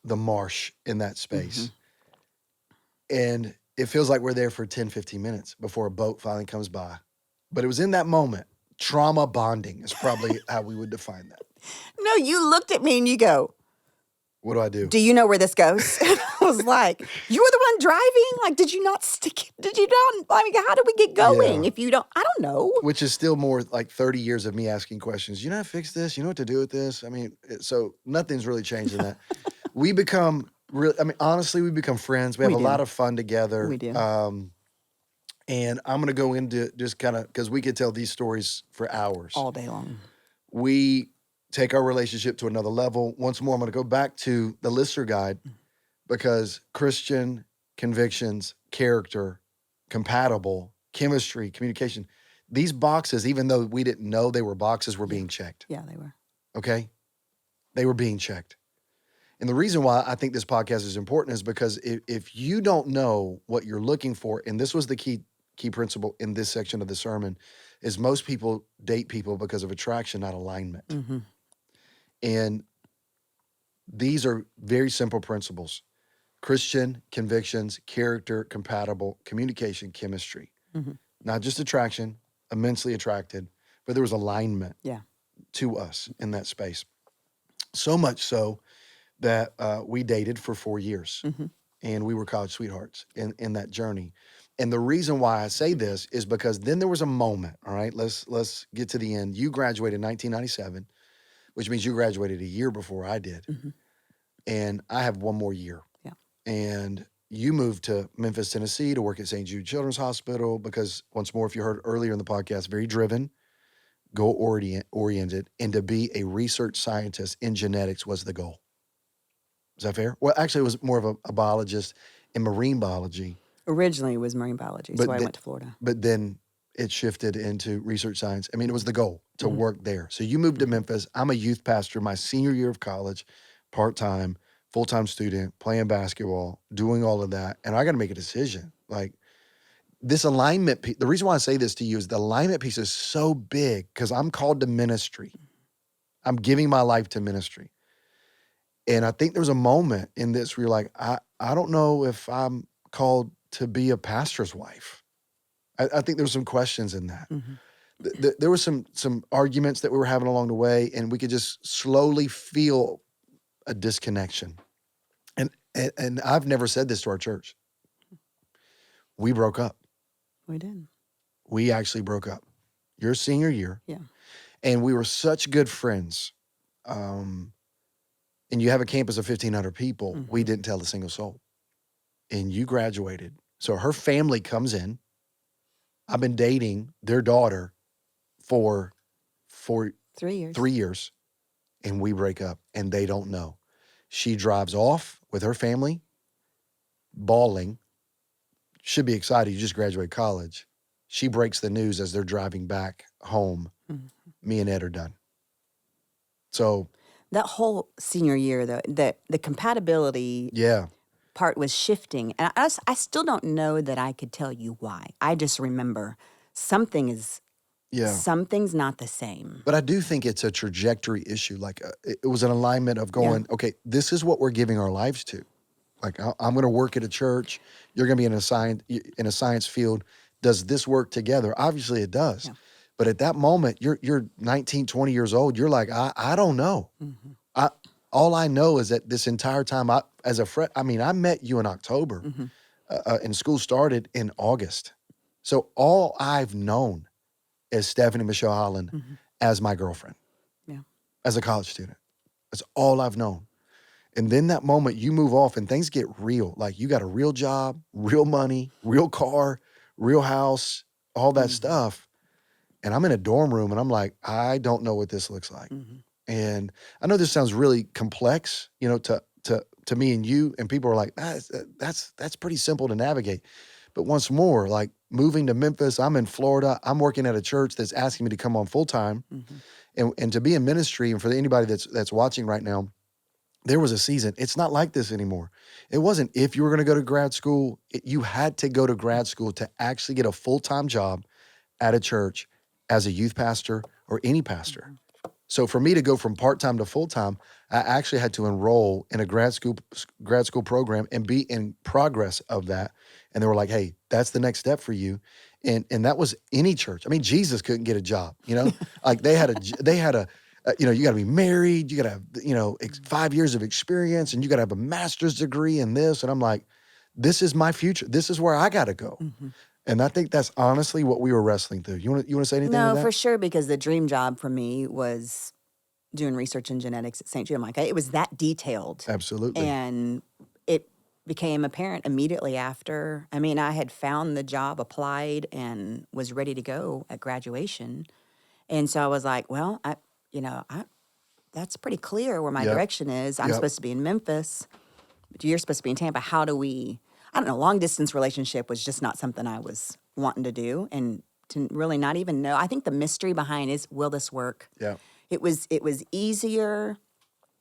the marsh in that space. And it feels like we're there for 10, 15 minutes before a boat finally comes by. But it was in that moment, trauma bonding is probably how we would define that. No, you looked at me and you go, What do I do? do you know where this goes? And I was like, you were the one driving? Like, did you not stick? Did you not? I mean, how did we get going if you don't? I don't know. Which is still more like 30 years of me asking questions. You know how to fix this? You know what to do with this? I mean, so nothing's really changed in that. We become honestly, we become friends. We have a lot of fun together. We do. And I'm going to go into just kind of, because we could tell these stories for hours. All day long. We take our relationship to another level. Once more, I'm going to go back to the listener guide because Christian convictions, character, compatible, chemistry, communication, these boxes, even though we didn't know they were boxes, were being checked. Yeah, they were. Okay? They were being checked. And the reason why I think this podcast is important is because if you don't know what you're looking for, and this was the key principle in this section of the sermon, is most people date people because of attraction, not alignment. And these are very simple principles: Christian convictions, character, compatible, communication, chemistry. Not just attraction, immensely attracted, but there was alignment Yeah. to us in that space. So much so that we dated for 4 years and we were college sweethearts in that journey. And the reason why I say this is because then there was a moment, all right, let's get to the end. You graduated in 1997, which means you graduated a year before I did. And I have one more year. Yeah. And you moved to Memphis, Tennessee to work at St. Jude Children's Hospital because, once more, if you heard earlier in the podcast, very driven, goal oriented, and to be a research scientist in genetics was the goal. Is that fair? Well, actually, it was more of a biologist in marine biology. Originally, it was marine biology, so I went to Florida. But then it shifted into research science. I mean, it was the goal to work there. So you moved to Memphis. I'm a youth pastor my senior year of college, part-time, full-time student, playing basketball, doing all of that. And I got to make a decision. Like, this alignment piece, the reason why I say this to you is the alignment piece is so big because I'm called to ministry. I'm giving my life to ministry. And I think there's a moment in this where you're like, I don't know if I'm called to be a pastor's wife. I think there's some questions in that. There was some arguments that we were having along the way, and we could just slowly feel a disconnection. And I've never said this to our church. We broke up. We did. We actually broke up. Your senior year. Yeah. And we were such good friends. And you have a campus of 1,500 people. We didn't tell a single soul. And you graduated. So her family comes in. I've been dating their daughter for 3 years. 3 years, and we break up, and they don't know. She drives off with her family, bawling. Should be excited. You just graduated college. She breaks the news as they're driving back home. Me and Ed are done. So that whole senior year, though, the compatibility part was shifting. And I still don't know that I could tell you why. I just remember something's not the same. But I do think it's a trajectory issue. Like it was an alignment of going, okay, this is what we're giving our lives to. Like I'm going to work at a church. You're going to be in a science field. Does this work together? Obviously it does. Yeah. But at that moment, you're 19, 20 years old. You're like, I don't know. All I know is that this entire time, I met you in October, and school started in August. So all I've known is Stephanie Michelle Holland as my girlfriend, as a college student. That's all I've known. And then that moment you move off and things get real. Like you got a real job, real money, real car, real house, all that stuff. And I'm in a dorm room and I'm like, I don't know what this looks like. And I know this sounds really complex, to me and you, and people are like, that's pretty simple to navigate. But once more, like moving to Memphis, I'm in Florida, I'm working at a church that's asking me to come on full time, and to be in ministry. And for anybody that's watching right now, there was a season. It's not like this anymore. It wasn't if you were going to go to grad school, you had to go to grad school to actually get a full-time job at a church as a youth pastor or any pastor. So for me to go from part-time to full-time, I actually had to enroll in a grad school program and be in progress of that. And they were like, hey, that's the next step for you. And that was any church. I mean, Jesus couldn't get a job, like they had you got to be married, you got to have, 5 years of experience, and you got to have a master's degree in this. And I'm like, this is my future. This is where I got to go. And I think that's honestly what we were wrestling through. You want to say anything to that? No, for sure, because the dream job for me was doing research in genetics at St. Jude. It was that detailed. Absolutely. And it became apparent immediately after. I mean, I had found the job, applied, and was ready to go at graduation. And so I was like, well, that's pretty clear where my direction is. I'm supposed to be in Memphis, but you're supposed to be in Tampa. How do we... I don't know, long distance relationship was just not something I was wanting to do, and to really not even know. I think the mystery behind is, will this work? Yeah. It was easier,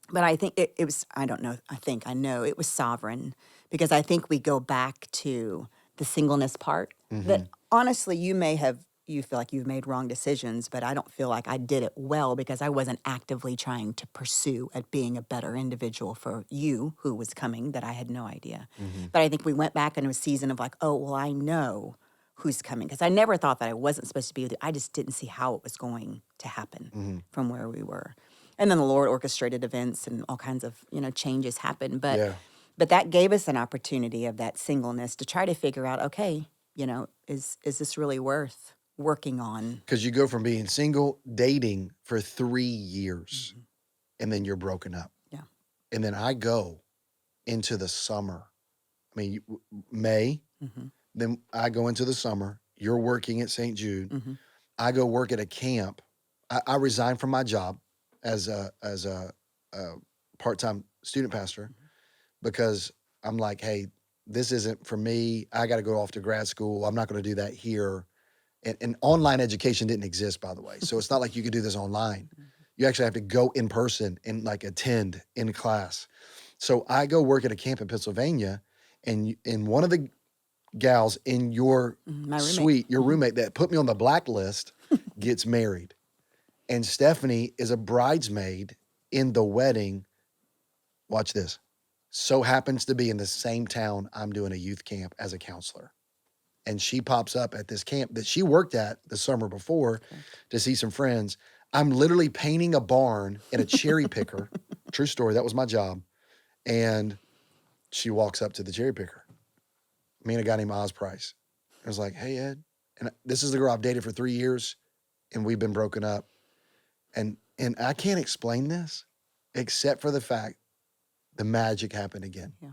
but I think it was, I don't know, I know it was sovereign, because I think we go back to the singleness part that honestly you may have you feel like you've made wrong decisions, but I don't feel like I did it well because I wasn't actively trying to pursue at being a better individual for you who was coming that I had no idea. Mm-hmm. But I think we went back into a season of like, oh, well, I know who's coming because I never thought that I wasn't supposed to be with you. I just didn't see how it was going to happen Mm-hmm. from where we were. And then the Lord orchestrated events and all kinds of, changes happened. Yeah. But that gave us an opportunity of that singleness to try to figure out, okay, is this really worth working on? Because you go from being single, dating for 3 years, and then you're broken up. Yeah. And then I go into the summer. I mean, May, Mm-hmm. then I go into the summer. You're working at St. Jude. Mm-hmm. I go work at a camp. I resign from my job as a part-time student pastor because I'm like, hey, this isn't for me. I got to go off to grad school. I'm not going to do that here. And online education didn't exist, by the way. So it's not like you could do this online. You actually have to go in person and like attend in class. So I go work at a camp in Pennsylvania, and one of the gals in your My roommate. suite, your roommate that put me on the blacklist, gets married. And Stephanie is a bridesmaid in the wedding. Watch this. So happens to be in the same town I'm doing a youth camp as a counselor. And she pops up at this camp that she worked at the summer before to see some friends. I'm literally painting a barn in a cherry picker. True story. That was my job. And she walks up to the cherry picker. Me and a guy named Oz Price. I was like, hey, Ed. And this is the girl I've dated for 3 years, and we've been broken up. And I can't explain this except for the fact the magic happened again. Yeah.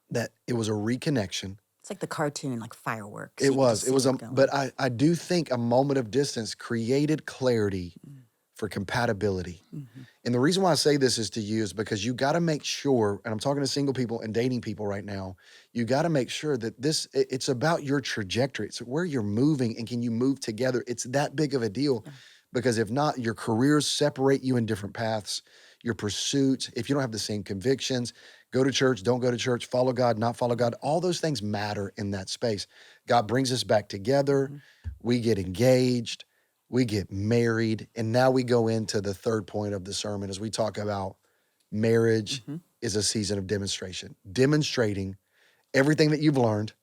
That it was a reconnection. It's like the cartoon, like fireworks. It You could was. just It see was. going. But I do think a moment of distance created clarity for compatibility. Mm-hmm. And the reason why I say this is to you is because you got to make sure, and I'm talking to single people and dating people right now, you got to make sure that it's about your trajectory. It's where you're moving, and can you move together? It's that big of a deal. Yeah. Because if not, your careers separate you in different paths, your pursuits, if you don't have the same convictions, go to church, don't go to church, follow God, not follow God, all those things matter in that space. God brings us back together, we get engaged, we get married, and now we go into the third point of the sermon as we talk about marriage is a season of demonstration, demonstrating everything that you've learned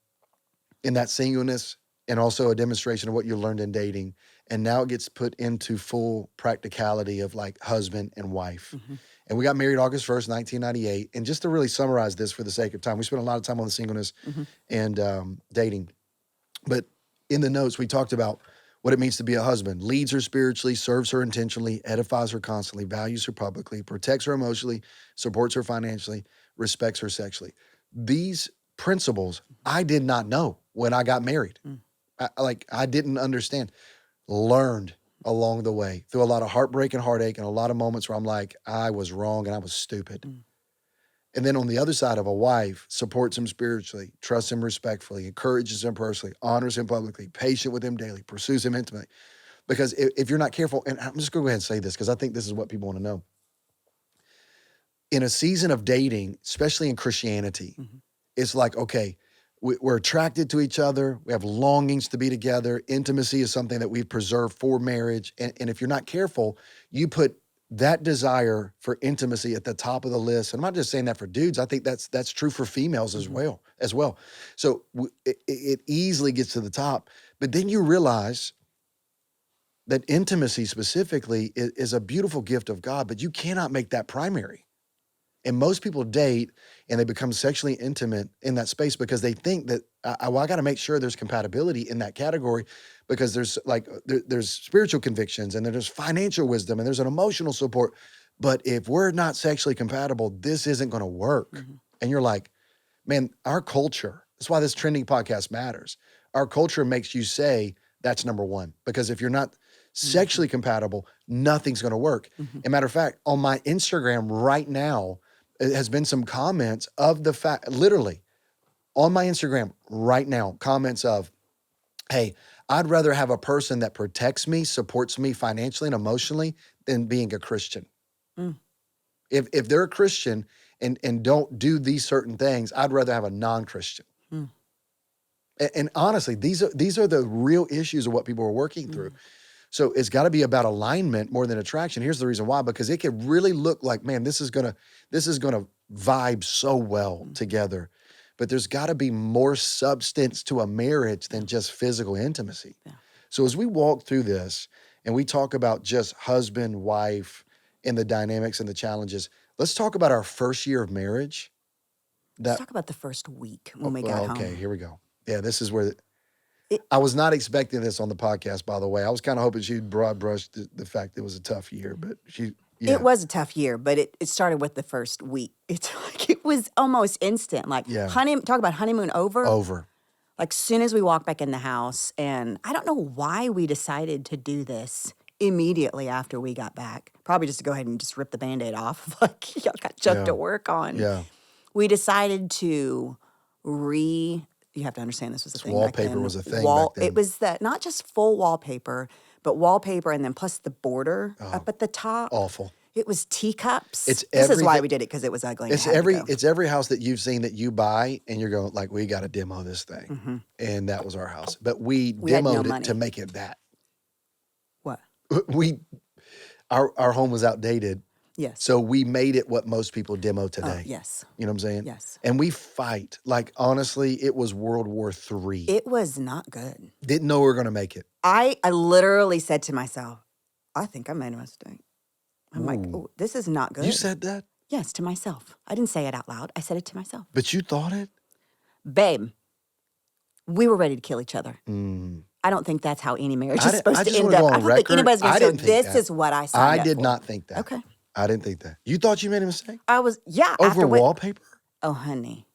in that singleness and also a demonstration of what you learned in dating. And now it gets put into full practicality of like husband and wife. And we got married August 1st, 1998. And just to really summarize this for the sake of time, we spent a lot of time on the singleness and dating. But in the notes, we talked about what it means to be a husband. Leads her spiritually, serves her intentionally, edifies her constantly, values her publicly, protects her emotionally, supports her financially, respects her sexually. These principles I did not know when I got married. I didn't understand. Learned along the way through a lot of heartbreak and heartache and a lot of moments where I'm like, I was wrong and I was stupid. And then on the other side of a wife, supports him spiritually, trusts him respectfully, encourages him personally, honors him publicly, patient with him daily, pursues him intimately. Because if you're not careful, and I'm just going to go ahead and say this because I think this is what people want to know. In a season of dating, especially in Christianity, it's like, okay, we're attracted to each other. We have longings to be together. Intimacy is something that we've preserved for marriage. And if you're not careful, you put that desire for intimacy at the top of the list. And I'm not just saying that for dudes. I think that's true for females as well. So it easily gets to the top. But then you realize that intimacy specifically is a beautiful gift of God, but you cannot make that primary. And most people date and they become sexually intimate in that space because they think that, I got to make sure there's compatibility in that category because there's spiritual convictions and there's financial wisdom and there's an emotional support. But if we're not sexually compatible, this isn't going to work. And you're like, man, our culture, that's why this trending podcast matters. Our culture makes you say that's number one, because if you're not sexually compatible, nothing's going to work. As a matter of fact, on my Instagram right now, it has been some comments of the fact, literally on my Instagram right now, comments of, hey, I'd rather have a person that protects me, supports me financially and emotionally than being a Christian. If they're a Christian and don't do these certain things, I'd rather have a non-Christian. And honestly, these are the real issues of what people are working through. So it's got to be about alignment more than attraction. Here's the reason why: because it could really look like, man, this is gonna vibe so well together. But there's got to be more substance to a marriage than just physical intimacy. Yeah. So as we walk through this and we talk about just husband, wife, and the dynamics and the challenges, let's talk about our first year of marriage. Let's That talk about the first week when we got okay, home. here we go. Yeah, this is where It, I was not expecting this on the podcast, by the way. I was kind of hoping she'd broad brush the fact it was a tough year, but it was a tough year, but it started with the first week. It's like it was almost instant. Like Yeah. talk about honeymoon over. Over. Like soon as we walked back in the house, and I don't know why we decided to do this immediately after we got back. Probably just to go ahead and just rip the Band-Aid off. Like y'all got stuff Yeah. to work on. Yeah. We decided to you have to understand this was a thing back Wallpaper then. was a thing back then. It was that not just full wallpaper, but wallpaper and then plus the border up at the top. Awful. It was teacups. It's This is why everything- we did it, because it was ugly. and It's it had to go. it's every house that you've seen that you buy and you're going like, we got to demo this thing. And that was our house. But we had no demoed it money. to make it that. What? Our home was outdated. Yes. So we made it what most people demo today. Yes. You know what I'm saying? Yes. And we fight. Like, honestly, it was World War III. It was not good. Didn't know we were going to make it. I literally said to myself, I think I made a mistake. I'm like, oh, this is not good. You said that? Yes, to myself. I didn't say it out loud. I said it to myself. But you thought it? Babe, we were ready to kill each other. I don't think that's how any marriage is supposed to just end wanna up. go on I don't think record. anybody's going I to say, didn't think this that. is what I signed I up did for. not think that. Okay. I didn't think that. You thought you made a mistake? I was, yeah. Over after wallpaper? Oh, honey.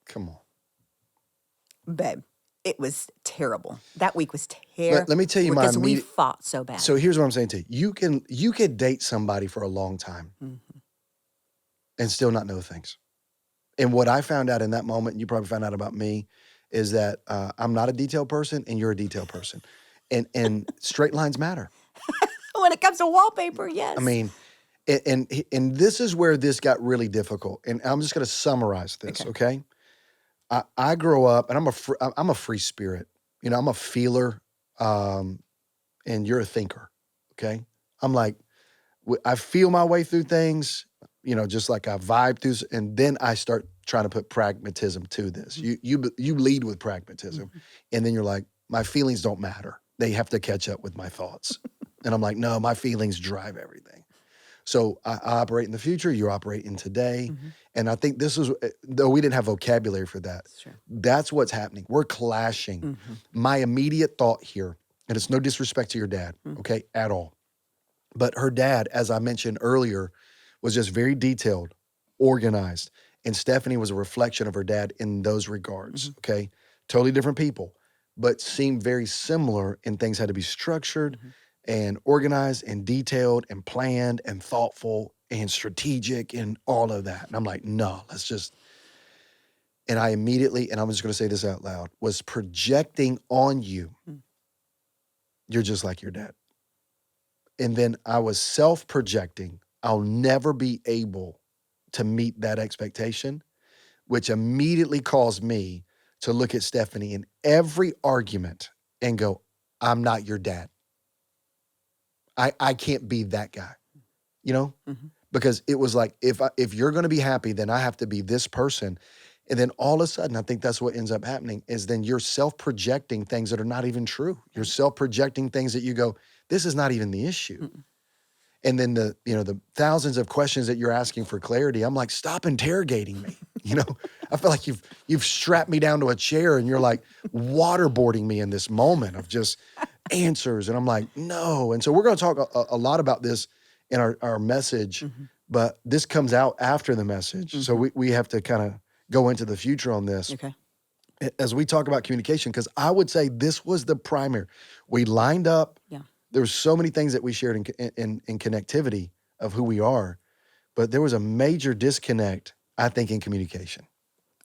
Come on. Babe, it was terrible. That week was terrible. Let me tell you my because we immediate- fought so bad. So here's what I'm saying to you. You could date somebody for a long time and still not know things. And what I found out in that moment, and you probably found out about me, is that I'm not a detailed person and you're a detailed person. And straight lines matter. When it comes to wallpaper, yes. I mean, and this is where this got really difficult. And I'm just going to summarize this, okay? I grow up, and I'm a free spirit. You know, I'm a feeler, and you're a thinker, okay? I'm like, I feel my way through things, you know, just like I vibe through, and then I start trying to put pragmatism to this. You lead with pragmatism, and then you're like, my feelings don't matter. They have to catch up with my thoughts. And I'm like, no, my feelings drive everything. So I operate in the future, you operate in today. And I think this is, though we didn't have vocabulary for that, that's what's happening. We're clashing. My immediate thought here, and it's no disrespect to your dad, okay, at all. But her dad, as I mentioned earlier, was just very detailed, organized. And Stephanie was a reflection of her dad in those regards, okay? Totally different people, but seemed very similar in things had to be structured and organized and detailed and planned and thoughtful and strategic and all of that. And I'm like, no, let's just, and I immediately, and I'm just going to say this out loud, was projecting on you. You're just like your dad. And then I was self-projecting. I'll never be able to meet that expectation, which immediately caused me to look at Stephanie in every argument and go, I'm not your dad. I can't be that guy, you know? Because it was like, if you're going to be happy, then I have to be this person. And then all of a sudden, I think that's what ends up happening is then you're self-projecting things that are not even true. You're self-projecting things that you go, this is not even the issue. And then the thousands of questions that you're asking for clarity, I'm like, stop interrogating me. You know, I feel like you've strapped me down to a chair and you're like waterboarding me in this moment of just answers. And I'm like, no. And so we're going to talk a lot about this in our message, but this comes out after the message. So we have to kind of go into the future on this. Okay. As we talk about communication, because I would say this was the primary. We lined up. Yeah. There were so many things that we shared in connectivity of who we are, but there was a major disconnect, I think, in communication.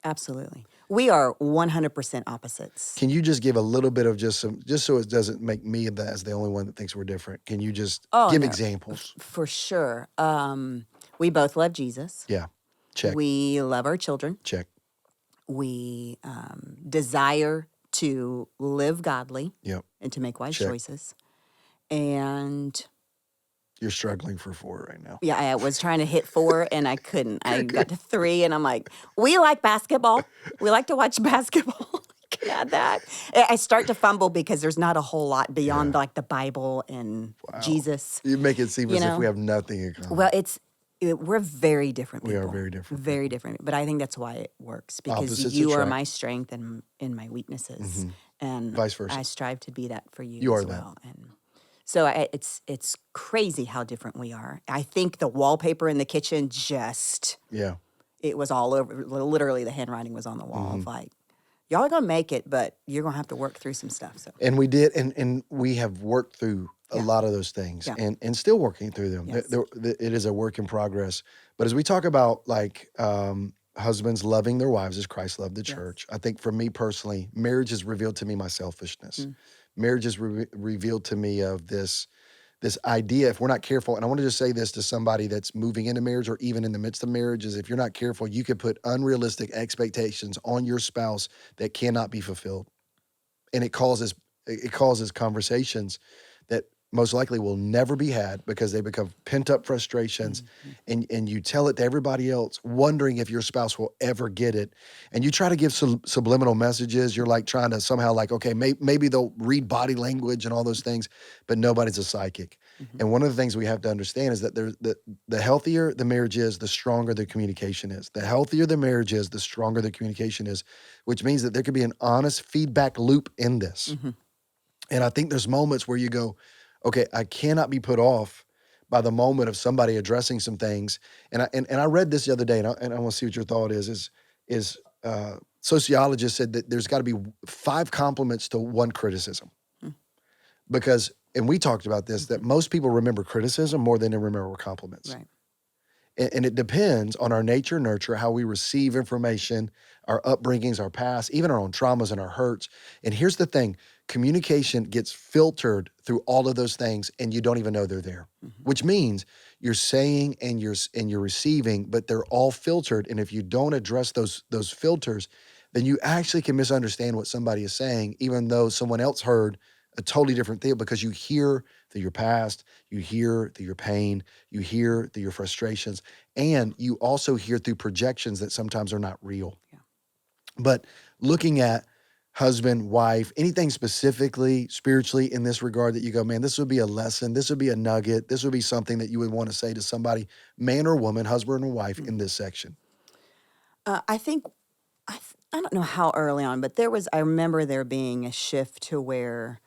Absolutely. We are 100% opposites. Can you just give a little bit of just so it doesn't make me as the only one that thinks we're different? Can you just give no. examples? For sure. We both love Jesus. Yeah. Check. We love our children. Check. We desire to live godly Yep. and to make wise Check. choices. And You're struggling for 4 right now. yeah, I was trying to hit 4 and I couldn't. I Good. got to 3 and I'm like, we like basketball. We like to watch basketball. Can add that. I start to fumble because there's not a whole lot beyond Yeah. like the Bible and Wow. Jesus. You make it seem You as if we know? have nothing in common. Well, we're very different We people. are very different Very people. different. But I think that's why it works because Opposites you are attract. my strength and in my weaknesses, and Vice versa. I strive to be that for you, You are as that. well. And so it's crazy how different we are. I think the wallpaper in the kitchen just Yeah. it was all over. Literally, the handwriting was on the wall of like, y'all are gonna make it, but you're gonna have to work through some stuff. So And we did, and we have worked through a Yeah. lot of those things, Yeah. and still working through them. Yes. It is a work in progress. But as we talk about like husbands loving their wives as Christ loved the Yes. church, I think for me personally, marriage has revealed to me my selfishness. Mm. Marriage has revealed to me of this idea, if we're not careful, and I want to just say this to somebody that's moving into marriage or even in the midst of marriage, is if you're not careful, you could put unrealistic expectations on your spouse that cannot be fulfilled. And it causes conversations that most likely will never be had because they become pent up frustrations, and you tell it to everybody else wondering if your spouse will ever get it, and you try to give subliminal messages. You're like trying to somehow like, okay, maybe they'll read body language and all those things, but nobody's a psychic. And one of the things we have to understand is that the healthier the marriage is, the stronger the communication is. The healthier the marriage is, the stronger the communication is, which means that there could be an honest feedback loop in this. And I think there's moments where you go, okay, I cannot be put off by the moment of somebody addressing some things. And I read this the other day, and I want to see what your thought is sociologists said that there's got to be 5 compliments to 1 criticism. Because, and we talked about this, that most people remember criticism more than they remember compliments. Right. And it depends on our nature, nurture, how we receive information, our upbringings, our past, even our own traumas and our hurts. And here's the thing, communication gets filtered through all of those things, and you don't even know they're there, which means you're saying and you're receiving, but they're all filtered. And if you don't address those filters, then you actually can misunderstand what somebody is saying, even though someone else heard a totally different thing, because you hear through your past, you hear through your pain, you hear through your frustrations, and you also hear through projections that sometimes are not real. Yeah. But looking at husband, wife, anything specifically spiritually in this regard that you go, man, this would be a lesson, this would be a nugget, this would be something that you would want to say to somebody, man or woman, husband or wife, in this section. I think I don't know how early on, but I remember there being a shift to where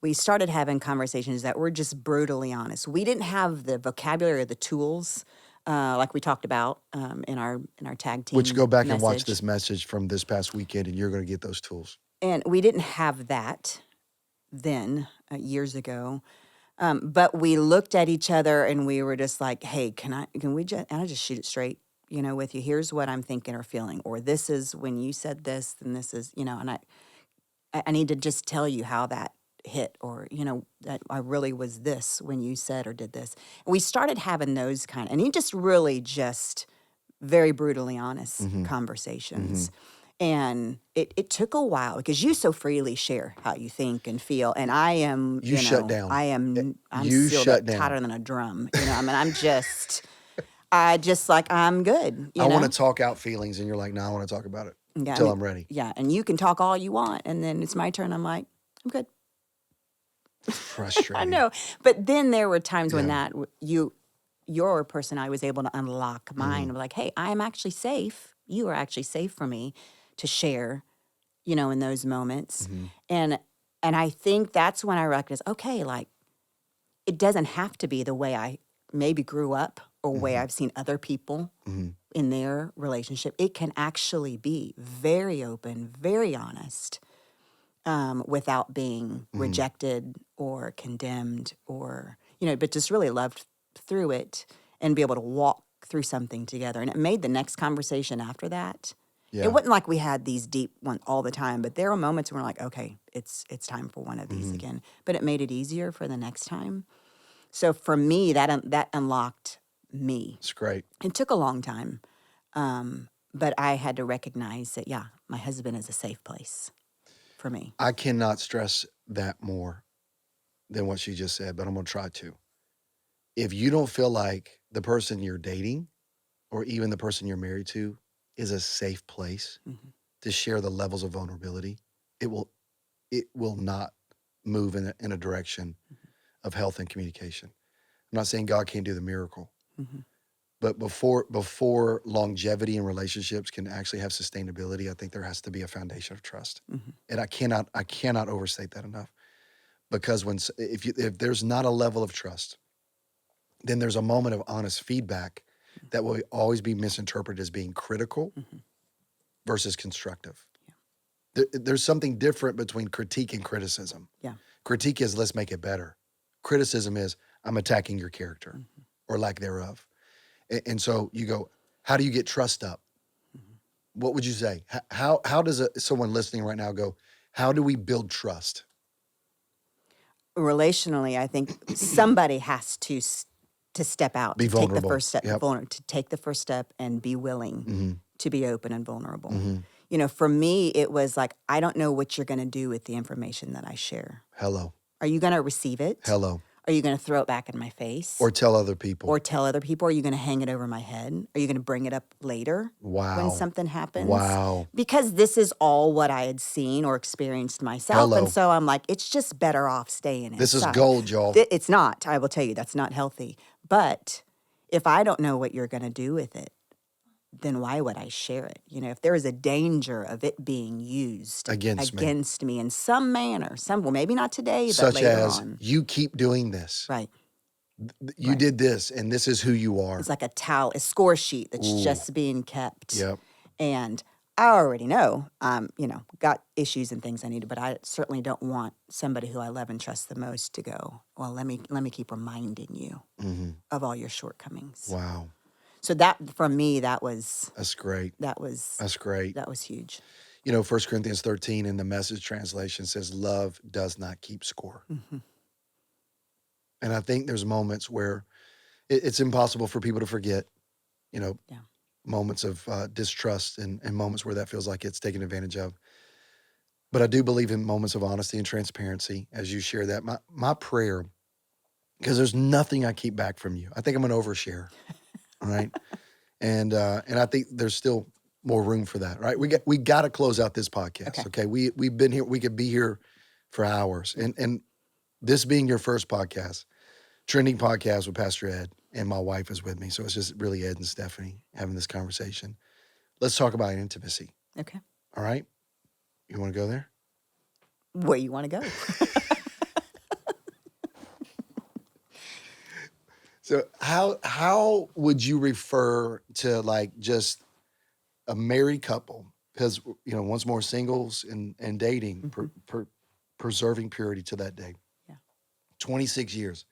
we started having conversations that were just brutally honest. We didn't have the vocabulary or the tools, like we talked about in our tag team. Which go back and watch message. this message from this past weekend, and you're going to get those tools. And we didn't have that then, years ago. But we looked at each other and we were just like, "Hey, can we just?" And I just shoot it straight, with you. Here's what I'm thinking or feeling, or this is when you said this, then this is, and I need to just tell you how that hit, or that I really was this when you said or did this. And we started having those and he just really just very brutally honest conversations. And it took a while because you so freely share how you think and feel, and I am You shut down. I'm You sealed shut up down. tighter than a drum. I mean, I just like I'm good. I want to talk out feelings, and you're like, no, I want to talk about it Yeah, until I'm ready. Yeah, and you can talk all you want, and then it's my turn. I'm like, I'm good. Frustrating. I know, but then there were times when Yeah. your personality was able to unlock mine. Of like, hey, I am actually safe. You are actually safe for me to share, in those moments. And I think that's when I recognized, okay, like it doesn't have to be the way I maybe grew up or way I've seen other people in their relationship. It can actually be very open, very honest, without being rejected or condemned or, but just really loved through it and be able to walk through something together. And it made the next conversation after that. Yeah. It wasn't like we had these deep ones all the time, but there were moments when we're like, okay, it's time for one of these again. But it made it easier for the next time. So for me, that unlocked me. It's great. It took a long time, but I had to recognize that, yeah, my husband is a safe place for me. I cannot stress that more than what she just said, but I'm going to try to. If you don't feel like the person you're dating or even the person you're married to is a safe place to share the levels of vulnerability, it will not move in a direction of health and communication. I'm not saying God can't do the miracle, but before longevity in relationships can actually have sustainability, I think there has to be a foundation of trust. And I cannot overstate that enough, because if there's not a level of trust, then there's a moment of honest feedback that will always be misinterpreted as being critical versus constructive. There's something different between critique and criticism. Yeah. Critique is, let's make it better. Criticism is, I'm attacking your character or lack thereof. And so you go, how do you get trust up? What would you say? How does someone listening right now go, how do we build trust? Relationally, I think somebody has to step out, Be to take the vulnerable. first step, Yep. to take the first step and be willing to be open and vulnerable. Mm-hmm. You know, for me, it was like, I don't know what you're going to do with the information that I share. Hello. Are you going to receive it? Hello. Are you going to throw it back in my face? Or tell other people. Or tell other people? Are you going to hang it over my head? Are you going to bring it up later Wow. when something happens? Wow. Because this is all what I had seen or experienced myself. Hello. And so I'm like, it's just better off staying inside. This is gold, y'all. It's not. I will tell you, that's not healthy. But if I don't know what you're going to do with it, then why would I share it? You know, if there is a danger of it being used against me in some manner, well, maybe not today, but such later as on. you keep doing this. Right. You did this, and this is who you are. It's like a score sheet that's just being kept. Yep. And I already know, got issues and things I need, but I certainly don't want somebody who I love and trust the most to go, well, let me keep reminding you of all your shortcomings. Wow. So that, for me, that's great. That's great. That was huge. You know, 1 Corinthians 13 in the Message translation says, love does not keep score. And I think there's moments where it's impossible for people to forget, moments of distrust and moments where that feels like it's taken advantage of. But I do believe in moments of honesty and transparency as you share that. My prayer, because there's nothing I keep back from you. I think I'm an overshare. All right. And I think there's still more room for that. Right. We got to close out this podcast. Okay. We've been here. We could be here for hours. And this being your first podcast, trending podcast with Pastor Ed, and my wife is with me. So it's just really Ed and Stephanie having this conversation. Let's talk about intimacy. Okay. All right. You want to go there? Where you want to go? So how would you refer to like just a married couple? Because, once more, singles and dating, preserving purity to that day. Yeah. 26 years.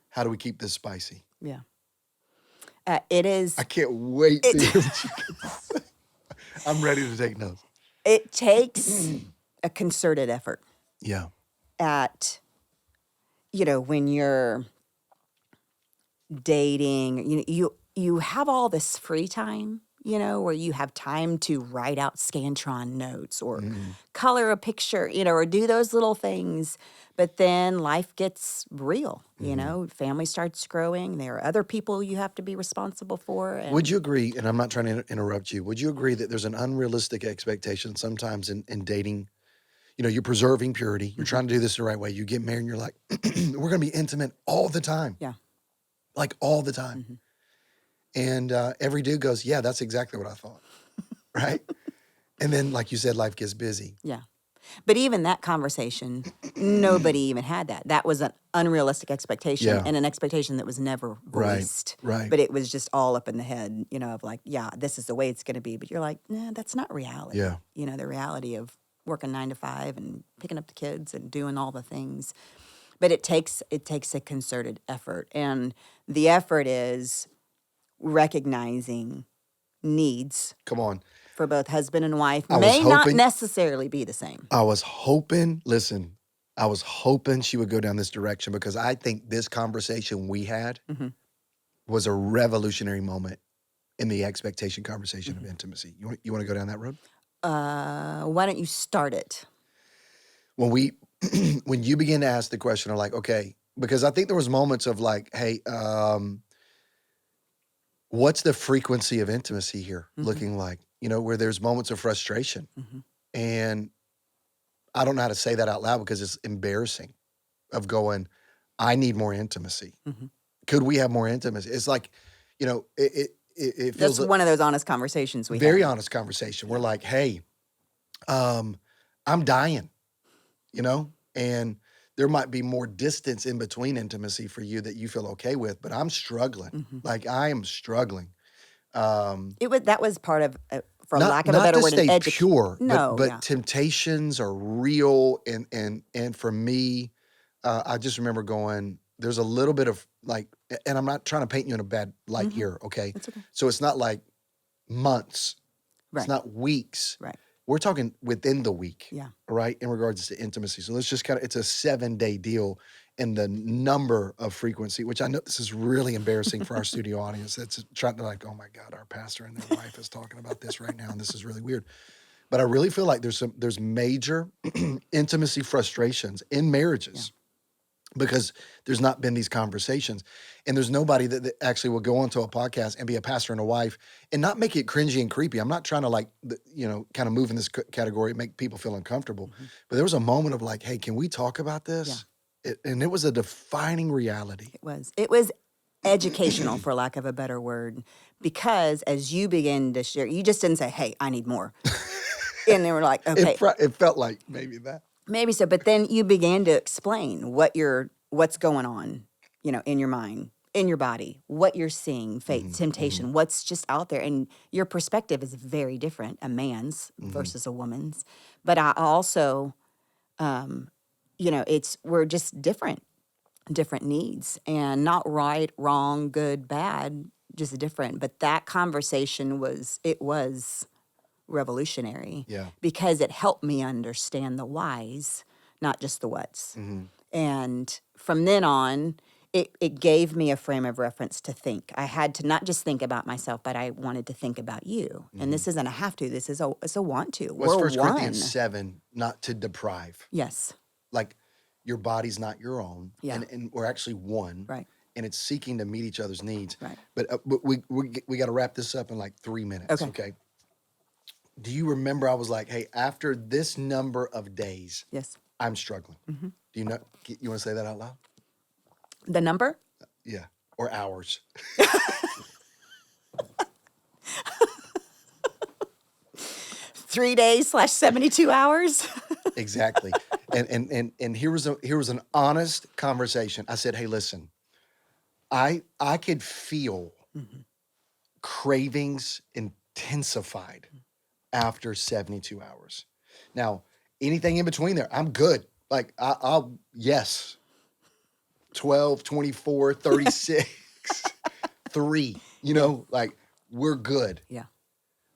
How do we keep this spicy? Yeah. It is. I can't wait to hear what you can say. I'm ready to take notes. It takes a concerted effort. Yeah. At, when you're dating, you have all this free time, where you have time to write out Scantron notes or color a picture, or do those little things. But then life gets real, family starts growing. There are other people you have to be responsible for. And would you agree, and I'm not trying to interrupt you, would you agree that there's an unrealistic expectation sometimes in dating? You're preserving purity. You're trying to do this the right way. You get married and you're like, we're going to be intimate all the time. Yeah. Like all the time. And every dude goes, yeah, that's exactly what I thought. Right? And then, like you said, life gets busy. Yeah. But even that conversation, nobody even had that. That was an unrealistic expectation and an expectation that was never voiced. Right. But it was just all up in the head, of like, yeah, this is the way it's going to be. But you're like, nah, that's not reality. Yeah. The reality of working 9 to 5 and picking up the kids and doing all the things. But it takes a concerted effort. And the effort is recognizing needs. Come on. For both husband and wife I may was not hoping- necessarily be the same. I was hoping she would go down this direction, because I think this conversation we had was a revolutionary moment in the expectation conversation of intimacy. You want to go down that road? Why don't you start it? when we when you begin to ask the question of like, okay, because I think there was moments of like, hey, what's the frequency of intimacy here looking like? You know, where there's moments of frustration. And I don't know how to say that out loud because it's embarrassing of going, I need more intimacy. Could we have more intimacy? It's like, you know, it That's feels one of those honest conversations we very have. honest conversation. We're like, hey, I'm dying, you know, and there might be more distance in between intimacy for you that you feel okay with, but I'm struggling. Like I am struggling. That was part of, for lack of a Not better to word, an stay pure, No, but yeah. temptations are real, and for me, I just remember going. There's a little bit of like, and I'm not trying to paint you in a bad light here, okay? That's okay. So it's not like months, it's Right. not weeks. Right. We're talking within the week, Yeah. right? In regards to intimacy. So let's just it's a 7-day deal, and the number of frequency, which I know this is really embarrassing for our studio audience. That's trying to like, oh my God, our pastor and their wife is talking about this right now, and this is really weird. But I really feel like there's major intimacy frustrations in marriages because there's not been these conversations, and there's nobody that actually will go onto a podcast and be a pastor and a wife and not make it cringy and creepy. I'm not trying to like, kind of move in this category, make people feel uncomfortable. But there was a moment of like, hey, can we talk about this? And it was a defining reality. It was educational, for lack of a better word, because as you begin to share, you just didn't say, hey, I need more. And they were like, okay, It felt like maybe that. maybe so. But then you began to explain what's going on, in your mind, in your body, what you're seeing, fate, temptation, what's just out there. And your perspective is very different, a man's versus a woman's. But I also, we're just different needs, and not right, wrong, good, bad, just different. But that conversation was revolutionary, Yeah. because it helped me understand the whys, not just the whats. And from then on, it gave me a frame of reference to think. I had to not just think about myself, but I wanted to think about you. And this isn't a have to, this is it's a want to. What's We're 1 one. Corinthians 7, not to deprive. Yes. Like your body's not your own, Yeah. and we're actually one, Right. and it's seeking to meet each other's needs. Right. But we got to wrap this up in like 3 minutes. Okay. Do you remember I was like, hey, after this number of days, Yes. I'm struggling. Do you know? You want to say that out loud? The number? Yeah, or hours. 3 days / 72 hours. Exactly. And here was an honest conversation. I said, hey, listen, I could feel cravings intensified after 72 hours. Now, anything in between there, I'm good. Like I'll yes. 12, 24, 36, 3, like we're good. Yeah.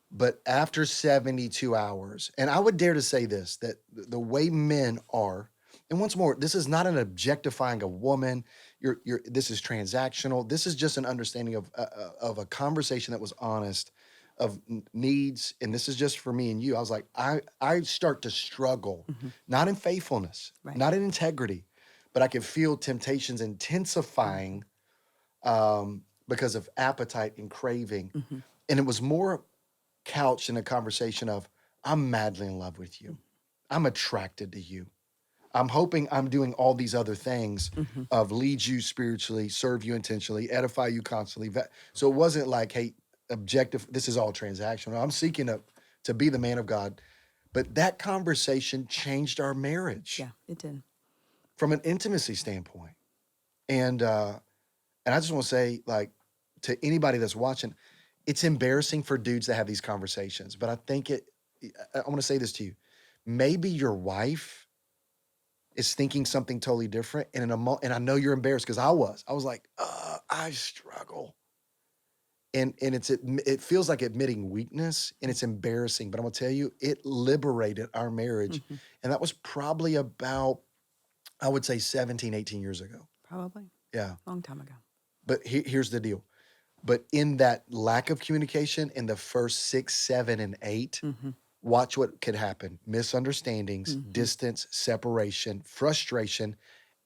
But after 72 hours, and I would dare to say this, that the way men are, and once more, this is not an objectifying a woman. This is transactional. This is just an understanding of a conversation that was honest, of needs, and this is just for me and you. I was like, I start to struggle, not in faithfulness, Right. not in integrity, but I could feel temptations intensifying because of appetite and craving, and it was more couched in a conversation of, I'm madly in love with you. I'm attracted to you. I'm hoping I'm doing all these other things of lead you spiritually, serve you intentionally, edify you constantly. So it wasn't like, hey, objective, this is all transactional. I'm seeking to be the man of God. But that conversation changed our marriage Yeah, it did. from an intimacy standpoint. And I just want to say, like, to anybody that's watching, it's embarrassing for dudes to have these conversations. But I think I want to say this to you. Maybe your wife is thinking something totally different. And and I know you're embarrassed because I was like, I struggle. And it feels like admitting weakness, and it's embarrassing. But I'm gonna tell you, it liberated our marriage. And that was probably about, I would say 17, 18 years ago. Probably. Yeah. Long time ago. But here's the deal. But in that lack of communication in the first 6, 7, and 8, watch what could happen. Misunderstandings, distance, separation, frustration,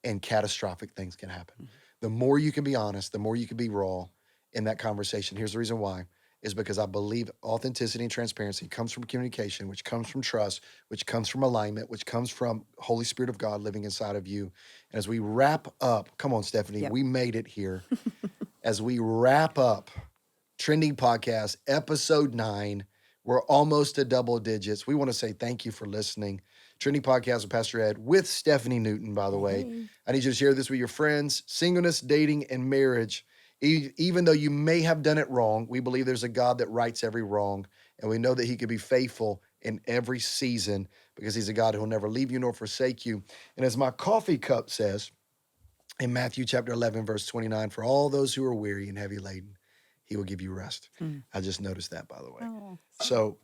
and catastrophic things can happen. The more you can be honest, the more you can be raw in that conversation. Here's the reason why, is because I believe authenticity and transparency comes from communication, which comes from trust, which comes from alignment, which comes from Holy Spirit of God living inside of you. And as we wrap up, come on, Stephanie, Yep. we made it here. As we wrap up Trending Podcast, episode 9, we're almost to double digits. We want to say thank you for listening. Trending Podcast with Pastor Ed with Stephanie Newton, by the way. Hey. I need you to share this with your friends. Singleness, dating, and marriage. Even though you may have done it wrong, we believe there's a God that rights every wrong, and we know that he could be faithful in every season because he's a God who will never leave you nor forsake you. And as my coffee cup says in Matthew chapter 11, verse 29, for all those who are weary and heavy laden, he will give you rest. I just noticed that, by the way. Oh. So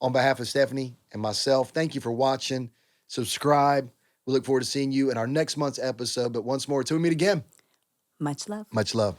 on behalf of Stephanie and myself, thank you for watching. Subscribe. We look forward to seeing you in our next month's episode. But once more, till we meet again, Much love. much love.